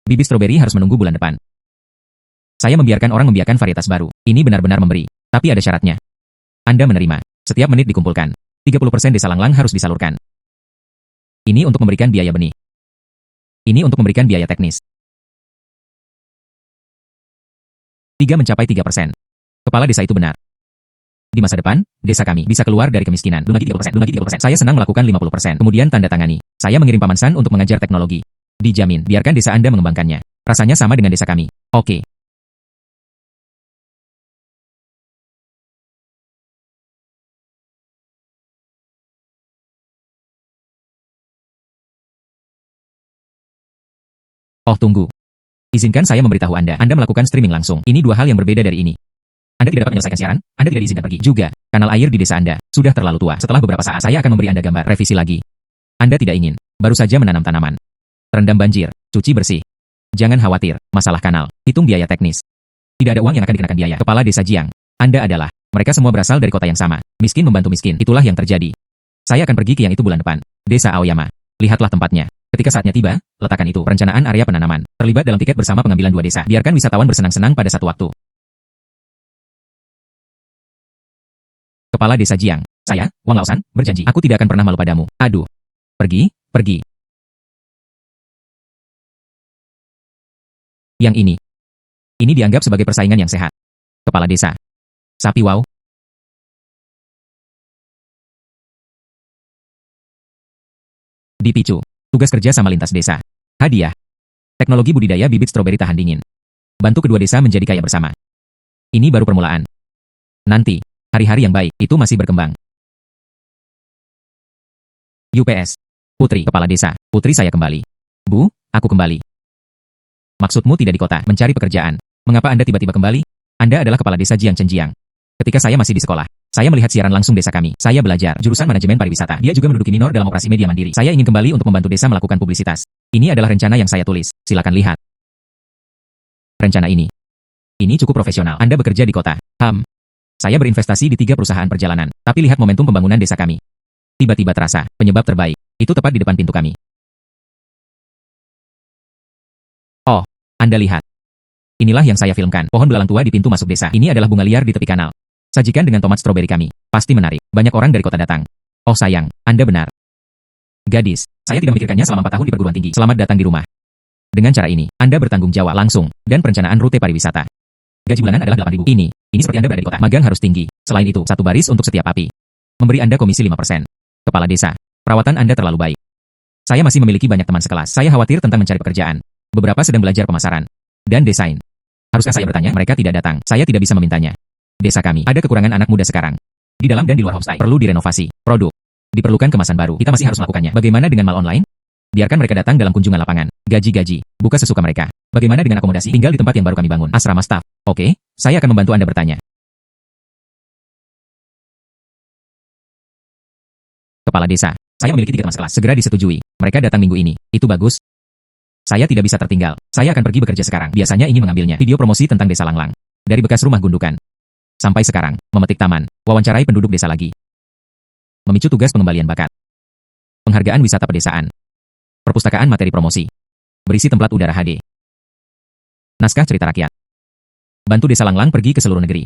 Speaker 1: bibit stroberi harus menunggu bulan depan. Saya membiarkan orang membiarkan varietas baru. Ini benar-benar memberi. Tapi ada syaratnya. Anda menerima. Setiap menit dikumpulkan. 30% desa Langlang harus disalurkan. Ini untuk memberikan biaya benih. Ini untuk memberikan biaya teknis. 3 mencapai 3%. Kepala desa itu benar. Di masa depan, desa kami bisa keluar dari kemiskinan. Belum lagi 30%. Saya senang melakukan 50%. Kemudian tanda tangani. Saya mengirim Paman San untuk mengajar teknologi. Dijamin, biarkan desa Anda mengembangkannya. Rasanya sama dengan desa kami. Oke. Oh tunggu. Izinkan saya memberitahu Anda. Anda melakukan streaming langsung. Ini 2 hal yang berbeda dari ini. Anda tidak dapat menyelesaikan siaran, Anda tidak diizinkan pergi. Juga, kanal air di desa Anda sudah terlalu tua. Setelah beberapa saat, saya akan memberi Anda gambar revisi lagi. Anda tidak ingin, baru saja menanam tanaman. Terendam banjir, cuci bersih. Jangan khawatir, masalah kanal, hitung biaya teknis. Tidak ada uang yang akan dikenakan biaya. Kepala Desa Jiang, Anda adalah, mereka semua berasal dari kota yang sama. Miskin membantu miskin, itulah yang terjadi. Saya akan pergi ke yang itu bulan depan. Desa Aoyama. Lihatlah tempatnya. Ketika saatnya tiba, letakkan itu. Perencanaan area penanaman. Terlibat dalam tiket bersama pengambilan 2 desa. Biarkan wisatawan bersenang-senang pada satu waktu. Kepala Desa Jiang. Saya, Wang Laosan, berjanji. Aku tidak akan pernah malu padamu. Aduh. Pergi. Yang ini. Ini dianggap sebagai persaingan yang sehat. Kepala Desa. Sapi wow. Dipicu. Tugas kerja sama lintas desa. Hadiah. Teknologi budidaya bibit stroberi tahan dingin. Bantu kedua desa menjadi kaya bersama. Ini baru permulaan. Nanti, hari-hari yang baik, itu masih berkembang. UPS. Putri, Kepala Desa. Putri saya kembali. Bu, aku kembali. Maksudmu tidak di kota, mencari pekerjaan. Mengapa Anda tiba-tiba kembali? Anda adalah Kepala Desa Jiang Chenjiang. Ketika saya masih di sekolah, saya melihat siaran langsung desa kami. Saya belajar jurusan manajemen pariwisata. Dia juga menduduki minor dalam operasi media mandiri. Saya ingin kembali untuk membantu desa melakukan publisitas. Ini adalah rencana yang saya tulis. Silakan lihat. Rencana ini. Ini cukup profesional. Anda bekerja di kota. Saya berinvestasi di 3 perusahaan perjalanan. Tapi lihat momentum pembangunan desa kami. Tiba-tiba terasa, penyebab terbaik. Itu tepat di depan pintu kami. Oh, Anda lihat. Inilah yang saya filmkan. Pohon belalang tua di pintu masuk desa. Ini adalah bunga liar di tepi kanal. Sajikan dengan tomat stroberi kami. Pasti menarik. Banyak orang dari kota datang. Oh sayang, Anda benar. Gadis, saya tidak memikirkannya selama 4 tahun di perguruan tinggi. Selamat datang di rumah. Dengan cara ini, Anda bertanggung jawab langsung, dan perencanaan rute pariwisata. Gaji bulanan adalah 8.000. Ini seperti Anda berada di kota. Magang harus tinggi. Selain itu, 1 baris untuk setiap api. Memberi Anda komisi 5%. Kepala Desa, perawatan Anda terlalu baik. Saya masih memiliki banyak teman sekelas. Saya khawatir tentang mencari pekerjaan. Beberapa sedang belajar pemasaran dan desain. Haruskah saya bertanya? Mereka tidak datang. Saya tidak bisa memintanya. Desa kami ada kekurangan anak muda sekarang. Di dalam dan di luar homestay. Perlu direnovasi. Produk. Diperlukan kemasan baru. Kita masih harus melakukannya. Bagaimana dengan mal online? Biarkan mereka datang dalam kunjungan lapangan. Gaji-gaji. Buka sesuka mereka. Bagaimana dengan akomodasi? Tinggal di tempat yang baru kami bangun. Asrama staf. Oke, saya akan membantu Anda bertanya. Kepala Desa. Saya memiliki 3 teman sekelas. Segera disetujui. Mereka datang minggu ini. Itu bagus. Saya tidak bisa tertinggal. Saya akan pergi bekerja sekarang. Biasanya ingin mengambilnya. Video promosi tentang Desa Langlang. Dari bekas rumah gundukan. Sampai sekarang, memetik taman, wawancarai penduduk desa lagi. Memicu tugas pengembalian bakat. Penghargaan wisata pedesaan. Perpustakaan materi promosi. Berisi template udara HD. Naskah cerita rakyat. Bantu Desa Langlang pergi ke seluruh negeri.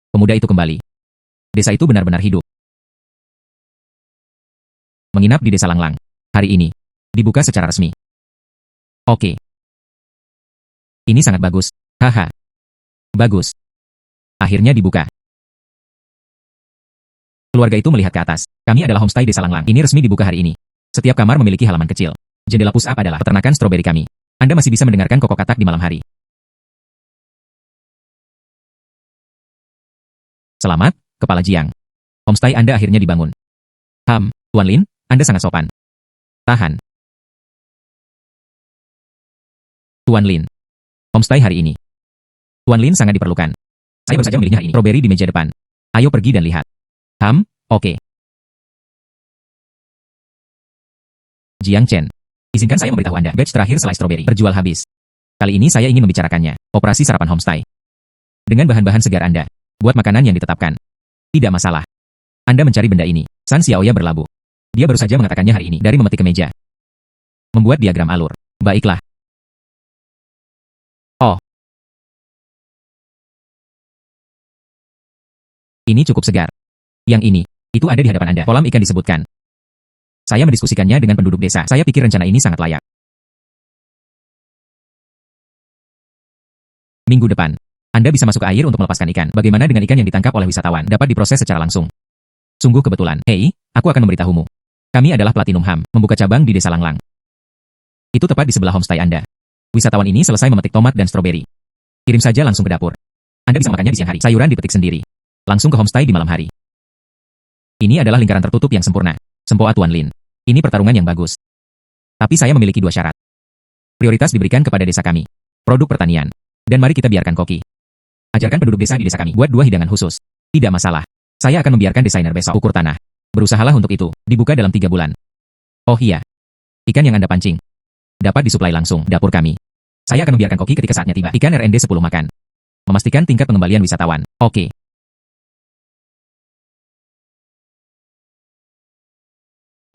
Speaker 1: Pemuda itu kembali. Desa itu benar-benar hidup. Menginap di Desa Langlang. Hari ini. Dibuka secara resmi. Oke. Ini sangat bagus. Haha. Bagus. Akhirnya dibuka. Keluarga itu melihat ke atas. Kami adalah homestay Desa Langlang. Ini resmi dibuka hari ini. Setiap kamar memiliki halaman kecil. Jendela push-up adalah peternakan stroberi kami. Anda masih bisa mendengarkan kokok katak di malam hari. Selamat, Kepala Jiang. Homestay Anda akhirnya dibangun. Tuan Lin, Anda sangat sopan. Tahan. Tuan Lin. Homestay hari ini. Tuan Lin sangat diperlukan. Saya baru saja memilihnya hari ini. Stroberi di meja depan. Ayo pergi dan lihat. Oke. Jiang Chen. Izinkan saya memberitahu Anda. Batch terakhir selai stroberi terjual habis. Kali ini saya ingin membicarakannya. Operasi sarapan homestay. Dengan bahan-bahan segar Anda. Buat makanan yang ditetapkan. Tidak masalah. Anda mencari benda ini. San Xiaoya berlabuh. Dia baru saja mengatakannya hari ini dari memetik ke meja. Membuat diagram alur. Baiklah. Oh. Ini cukup segar. Yang ini, itu ada di hadapan Anda. Kolam ikan disebutkan. Saya mendiskusikannya dengan penduduk desa. Saya pikir rencana ini sangat layak. Minggu depan, Anda bisa masuk ke air untuk melepaskan ikan. Bagaimana dengan ikan yang ditangkap oleh wisatawan? Dapat diproses secara langsung. Sungguh kebetulan. Hei, aku akan memberitahumu. Kami adalah Platinum Ham, membuka cabang di Desa Langlang. Itu tepat di sebelah homestay Anda. Wisatawan ini selesai memetik tomat dan stroberi. Kirim saja langsung ke dapur. Anda bisa makannya di siang hari. Sayuran dipetik sendiri. Langsung ke homestay di malam hari. Ini adalah lingkaran tertutup yang sempurna. Sempoa Tuan Lin. Ini pertarungan yang bagus. Tapi saya memiliki 2 syarat. Prioritas diberikan kepada desa kami. Produk pertanian. Dan mari kita biarkan koki. Ajarkan penduduk desa di desa kami. Buat 2 hidangan khusus. Tidak masalah. Saya akan membiarkan desainer besok ukur tanah. Berusahalah untuk itu. Dibuka dalam 3 bulan. Oh iya. Ikan yang Anda pancing. Dapat disuplai langsung dapur kami. Saya akan membiarkan koki ketika saatnya tiba. Ikan RND 10 makan. Memastikan tingkat pengembalian wisatawan. Oke.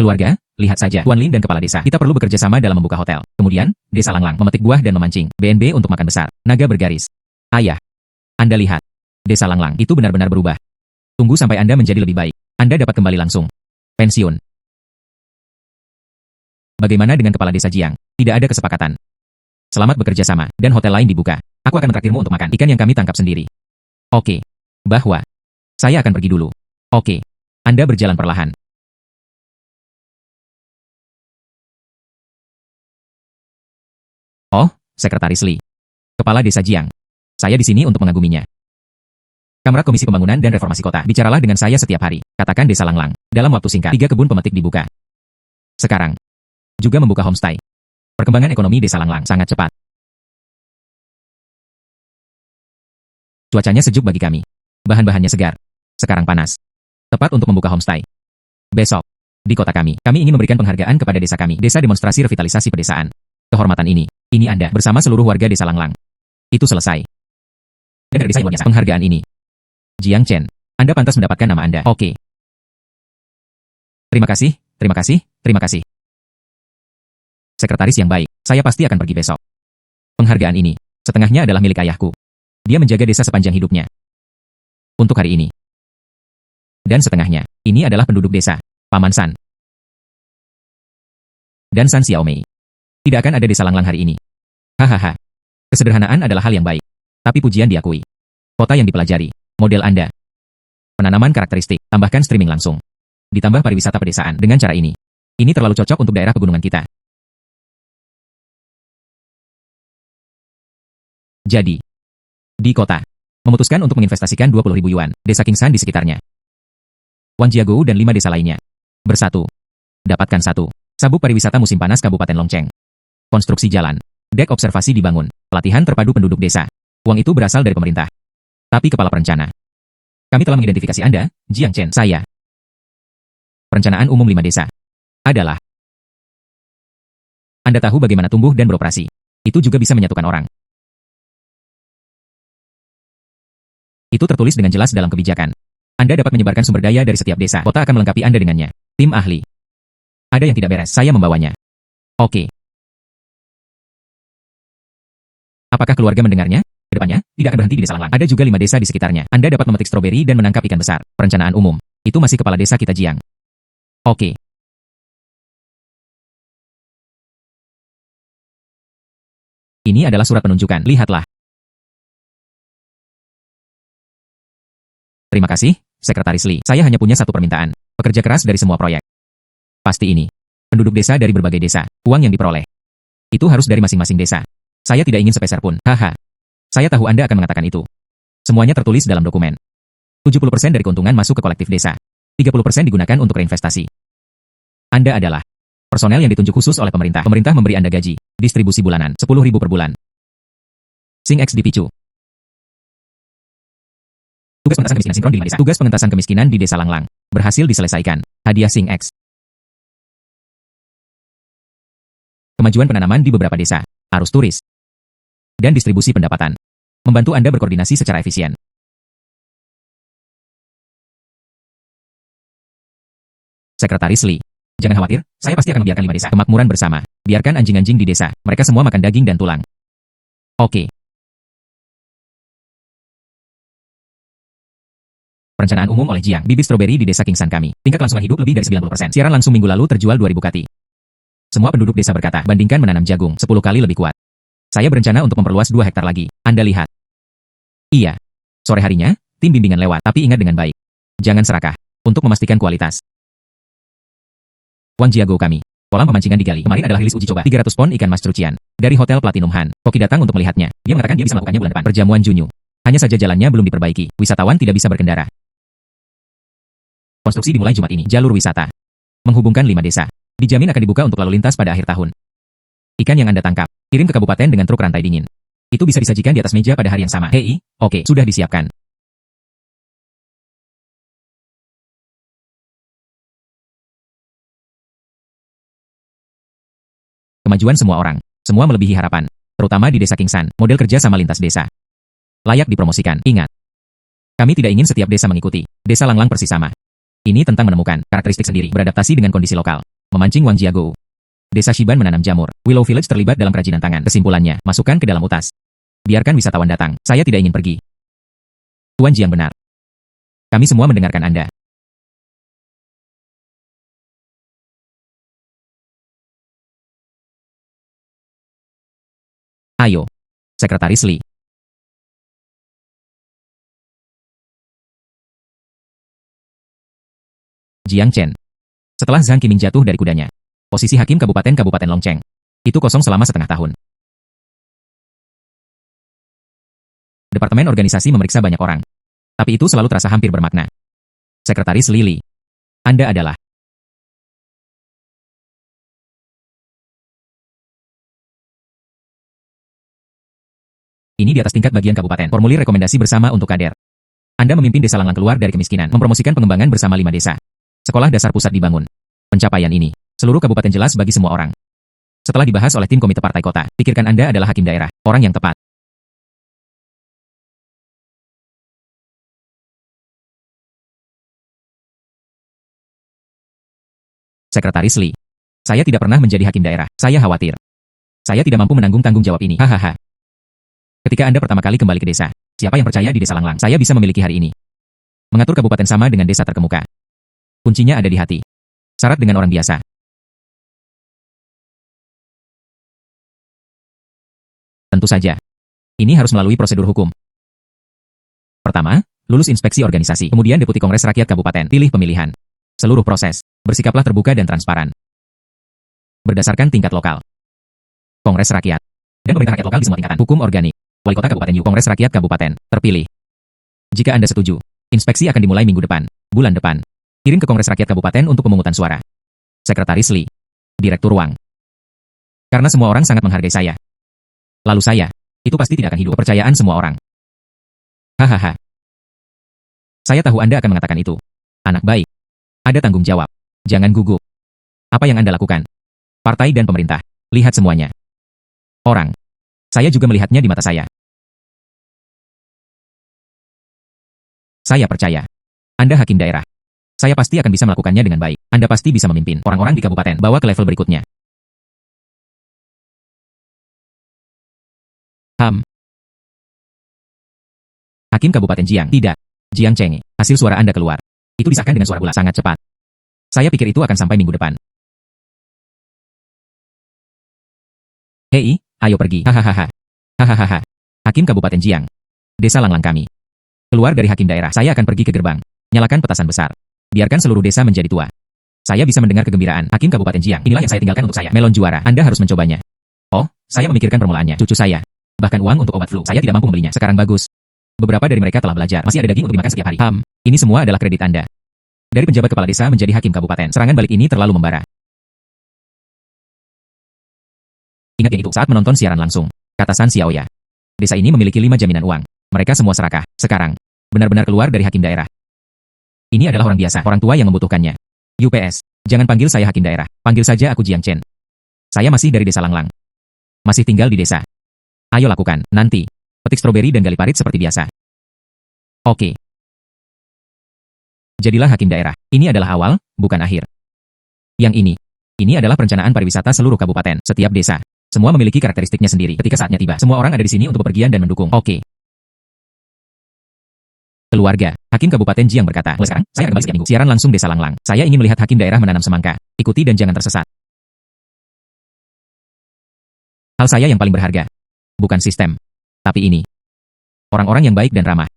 Speaker 1: Keluarga, lihat saja. Tuan Lin dan Kepala Desa. Kita perlu bekerja sama dalam membuka hotel. Kemudian, Desa Langlang memetik buah dan memancing. BNB untuk makan besar. Naga bergaris. Ayah. Anda lihat. Desa Langlang itu benar-benar berubah. Tunggu sampai Anda menjadi lebih baik. Anda dapat kembali langsung. Pensiun. Bagaimana dengan Kepala Desa Jiang? Tidak ada kesepakatan. Selamat bekerja sama, dan hotel lain dibuka. Aku akan mentraktirmu untuk makan ikan yang kami tangkap sendiri. Oke. Bahwa. Saya akan pergi dulu. Oke. Anda berjalan perlahan. Oh, Sekretaris Li. Kepala Desa Jiang. Saya di sini untuk mengaguminya. Kamera Komisi Pembangunan dan Reformasi Kota. Bicaralah dengan saya setiap hari. Katakan Desa Langlang. Dalam waktu singkat, 3 kebun pemetik dibuka. Sekarang. Juga membuka homestay. Perkembangan ekonomi Desa Langlang sangat cepat. Cuacanya sejuk bagi kami. Bahan-bahannya segar. Sekarang panas. Tepat untuk membuka homestay. Besok. Di kota kami ingin memberikan penghargaan kepada desa kami. Desa demonstrasi revitalisasi pedesaan. Kehormatan ini Anda bersama seluruh warga Desa Langlang. Itu selesai. Dan dari desa luar biasa. Penghargaan ini. Jiang Chen, Anda pantas mendapatkan nama Anda. Oke. Terima kasih, terima kasih, terima kasih. Sekretaris yang baik, saya pasti akan pergi besok. Penghargaan ini, setengahnya adalah milik ayahku. Dia menjaga desa sepanjang hidupnya. Untuk hari ini. Dan setengahnya, ini adalah penduduk desa, Paman San. Dan San Xiaomei. Tidak akan ada Desa Langlang hari ini. Hahaha. Kesederhanaan adalah hal yang baik. Tapi pujian diakui. Kota yang dipelajari. Model Anda. Penanaman karakteristik. Tambahkan streaming langsung. Ditambah pariwisata pedesaan. Dengan cara ini. Ini terlalu cocok untuk daerah pegunungan kita. Jadi. Di kota. Memutuskan untuk menginvestasikan 20.000 yuan. Desa Kingsan di sekitarnya. Wang Jiagou dan 5 desa lainnya. Bersatu. Dapatkan 1. Sabuk pariwisata musim panas Kabupaten Longcheng. Konstruksi jalan. Dek observasi dibangun. Pelatihan terpadu penduduk desa. Uang itu berasal dari pemerintah. Tapi kepala perencana. Kami telah mengidentifikasi Anda, Jiang Chen. Saya. Perencanaan umum 5 desa. Adalah Anda tahu bagaimana tumbuh dan beroperasi. Itu juga bisa menyatukan orang. Itu tertulis dengan jelas dalam kebijakan. Anda dapat menyebarkan sumber daya dari setiap desa. Kota akan melengkapi Anda dengannya. Tim ahli. Ada yang tidak beres, saya membawanya. Oke. Apakah keluarga mendengarnya? Kedepannya, tidak akan berhenti di desa Langlang. Ada juga 5 desa di sekitarnya. Anda dapat memetik stroberi dan menangkap ikan besar. Perencanaan umum. Itu masih kepala desa kita Jiang. Oke. Ini adalah surat penunjukan. Lihatlah. Terima kasih, Sekretaris Lee. Saya hanya punya satu permintaan. Pekerja keras dari semua proyek. Pasti ini. Penduduk desa dari berbagai desa. Uang yang diperoleh. Itu harus dari masing-masing desa. Saya tidak ingin sepeser pun. Haha. Saya tahu Anda akan mengatakan itu. Semuanya tertulis dalam dokumen. 70% dari keuntungan masuk ke kolektif desa. 30% digunakan untuk reinvestasi. Anda adalah personel yang ditunjuk khusus oleh pemerintah. Pemerintah memberi Anda gaji. Distribusi bulanan. 10.000 per bulan. Sing X dipicu. Tugas pengentasan kemiskinan sinkron di 5 desa. Tugas pengentasan kemiskinan di desa Langlang. Berhasil diselesaikan. Hadiah Sing X. Kemajuan penanaman di beberapa desa. Arus turis. Dan distribusi pendapatan. Membantu Anda berkoordinasi secara efisien. Sekretaris Lee. Jangan khawatir, saya pasti akan membiarkan 5 desa kemakmuran bersama. Biarkan anjing-anjing di desa. Mereka semua makan daging dan tulang. Oke. Perencanaan umum oleh Jiang. Bibit stroberi di desa Kingsan kami. Tingkat kelangsungan hidup lebih dari 90%. Siaran langsung minggu lalu terjual 2.000 kati. Semua penduduk desa berkata, bandingkan menanam jagung 10 kali lebih kuat. Saya berencana untuk memperluas 2 hektar lagi. Anda lihat. Iya. Sore harinya, tim bimbingan lewat, tapi ingat dengan baik. Jangan serakah. Untuk memastikan kualitas. Wang Jiago kami. Kolam pemancingan digali. Kemarin adalah rilis uji coba. 300 pon ikan mas Trucian. Dari Hotel Platinum Han. Koki datang untuk melihatnya. Dia mengatakan dia bisa melakukannya bulan depan. Perjamuan Junyu. Hanya saja jalannya belum diperbaiki. Wisatawan tidak bisa berkendara. Konstruksi dimulai Jumat ini. Jalur wisata. Menghubungkan 5 desa. Dijamin akan dibuka untuk lalu lintas pada akhir tahun. Ikan yang Anda tangkap, kirim ke kabupaten dengan truk rantai dingin. Itu bisa disajikan di atas meja pada hari yang sama. Hei, oke, sudah disiapkan. Kemajuan semua orang, semua melebihi harapan. Terutama di desa Kingsan, model kerja sama lintas desa. Layak dipromosikan, ingat. Kami tidak ingin setiap desa mengikuti. Desa Langlang persis sama. Ini tentang menemukan karakteristik sendiri, beradaptasi dengan kondisi lokal. Memancing Wang Jiago. Desa Shiban menanam jamur. Willow Village terlibat dalam kerajinan tangan. Kesimpulannya, masukkan ke dalam utas. Biarkan wisatawan datang. Saya tidak ingin pergi. Tuan Jiang benar. Kami semua mendengarkan Anda. Ayo. Sekretaris Lee. Jiang Chen. Setelah Zhang Qiming jatuh dari kudanya, posisi hakim Kabupaten Longcheng itu kosong selama setengah tahun. Departemen organisasi memeriksa banyak orang. Tapi itu selalu terasa hampir bermakna. Sekretaris Lili. Anda adalah. Ini di atas tingkat bagian kabupaten. Formulir rekomendasi bersama untuk kader. Anda memimpin desa Langlang keluar dari kemiskinan. Mempromosikan pengembangan bersama 5 desa. Sekolah dasar pusat dibangun. Pencapaian ini. Seluruh kabupaten jelas bagi semua orang. Setelah dibahas oleh tim komite partai kota, pikirkan Anda adalah hakim daerah, orang yang tepat. Sekretaris Lee. Saya tidak pernah menjadi hakim daerah. Saya khawatir. Saya tidak mampu menanggung tanggung jawab ini. Hahaha. Ketika Anda pertama kali kembali ke desa, siapa yang percaya di desa Langlang? Saya bisa memiliki hari ini. Mengatur kabupaten sama dengan desa terkemuka. Kuncinya ada di hati. Syarat dengan orang biasa. Tentu saja. Ini harus melalui prosedur hukum. Pertama, lulus inspeksi organisasi. Kemudian Deputi Kongres Rakyat Kabupaten. Pilih pemilihan. Seluruh proses. Bersikaplah terbuka dan transparan. Berdasarkan tingkat lokal. Kongres Rakyat. Dan pemerintah rakyat lokal di semua tingkatan. Hukum organik. Wali Kota Kabupaten Yu. Kongres Rakyat Kabupaten. Terpilih. Jika Anda setuju, inspeksi akan dimulai minggu depan. Bulan depan. Kirim ke Kongres Rakyat Kabupaten untuk pemungutan suara. Sekretaris Lee. Direktur Wang. Karena semua orang sangat menghargai saya. Lalu saya. Itu pasti tidak akan hidup. Kepercayaan semua orang. Hahaha. Saya tahu Anda akan mengatakan itu. Anak baik. Ada tanggung jawab. Jangan gugup. Apa yang Anda lakukan? Partai dan pemerintah. Lihat semuanya. Orang. Saya juga melihatnya di mata saya. Saya percaya. Anda hakim daerah. Saya pasti akan bisa melakukannya dengan baik. Anda pasti bisa memimpin orang-orang di kabupaten bawa ke level berikutnya. Hakim Kabupaten Jiang. Tidak. Jiang Cheng. Hasil suara Anda keluar. Itu disahkan dengan suara bulat sangat cepat. Saya pikir itu akan sampai minggu depan. Hei, ayo pergi. Hahaha. Hahaha. Hakim Kabupaten Jiang. Desa Langlang kami. Keluar dari hakim daerah. Saya akan pergi ke gerbang. Nyalakan petasan besar. Biarkan seluruh desa menjadi tua. Saya bisa mendengar kegembiraan. Hakim Kabupaten Jiang. Inilah yang saya tinggalkan untuk saya. Melon juara. Anda harus mencobanya. Oh, saya memikirkan permulaannya. Cucu saya. Bahkan uang untuk obat flu. Saya tidak mampu membelinya. Sekarang bagus. Beberapa dari mereka telah belajar. Masih ada daging untuk dimakan setiap hari. Ini semua adalah kredit Anda. Dari penjabat kepala desa menjadi hakim kabupaten. Serangan balik ini terlalu membara. Ingat yang itu saat menonton siaran langsung. Kata San Xiaoya. Desa ini memiliki 5 jaminan uang. Mereka semua serakah. Sekarang. Benar-benar keluar dari hakim daerah. Ini adalah orang biasa. Orang tua yang membutuhkannya. UPS. Jangan panggil saya hakim daerah. Panggil saja aku Jiang Chen. Saya masih dari desa Langlang. Masih tinggal di desa. Ayo lakukan. Nanti. Petik stroberi dan gali parit seperti biasa. Oke. Jadilah hakim daerah. Ini adalah awal, bukan akhir. Yang ini. Ini adalah perencanaan pariwisata seluruh kabupaten, setiap desa. Semua memiliki karakteristiknya sendiri. Ketika saatnya tiba, semua orang ada di sini untuk bepergian dan mendukung. Oke. Keluarga. Hakim Kabupaten Jiang berkata, mulai sekarang, saya akan kembali setiap minggu. Siaran langsung desa Langlang. Saya ingin melihat hakim daerah menanam semangka. Ikuti dan jangan tersesat. Hal saya yang paling berharga. Bukan sistem. Tapi ini. Orang-orang yang baik dan ramah.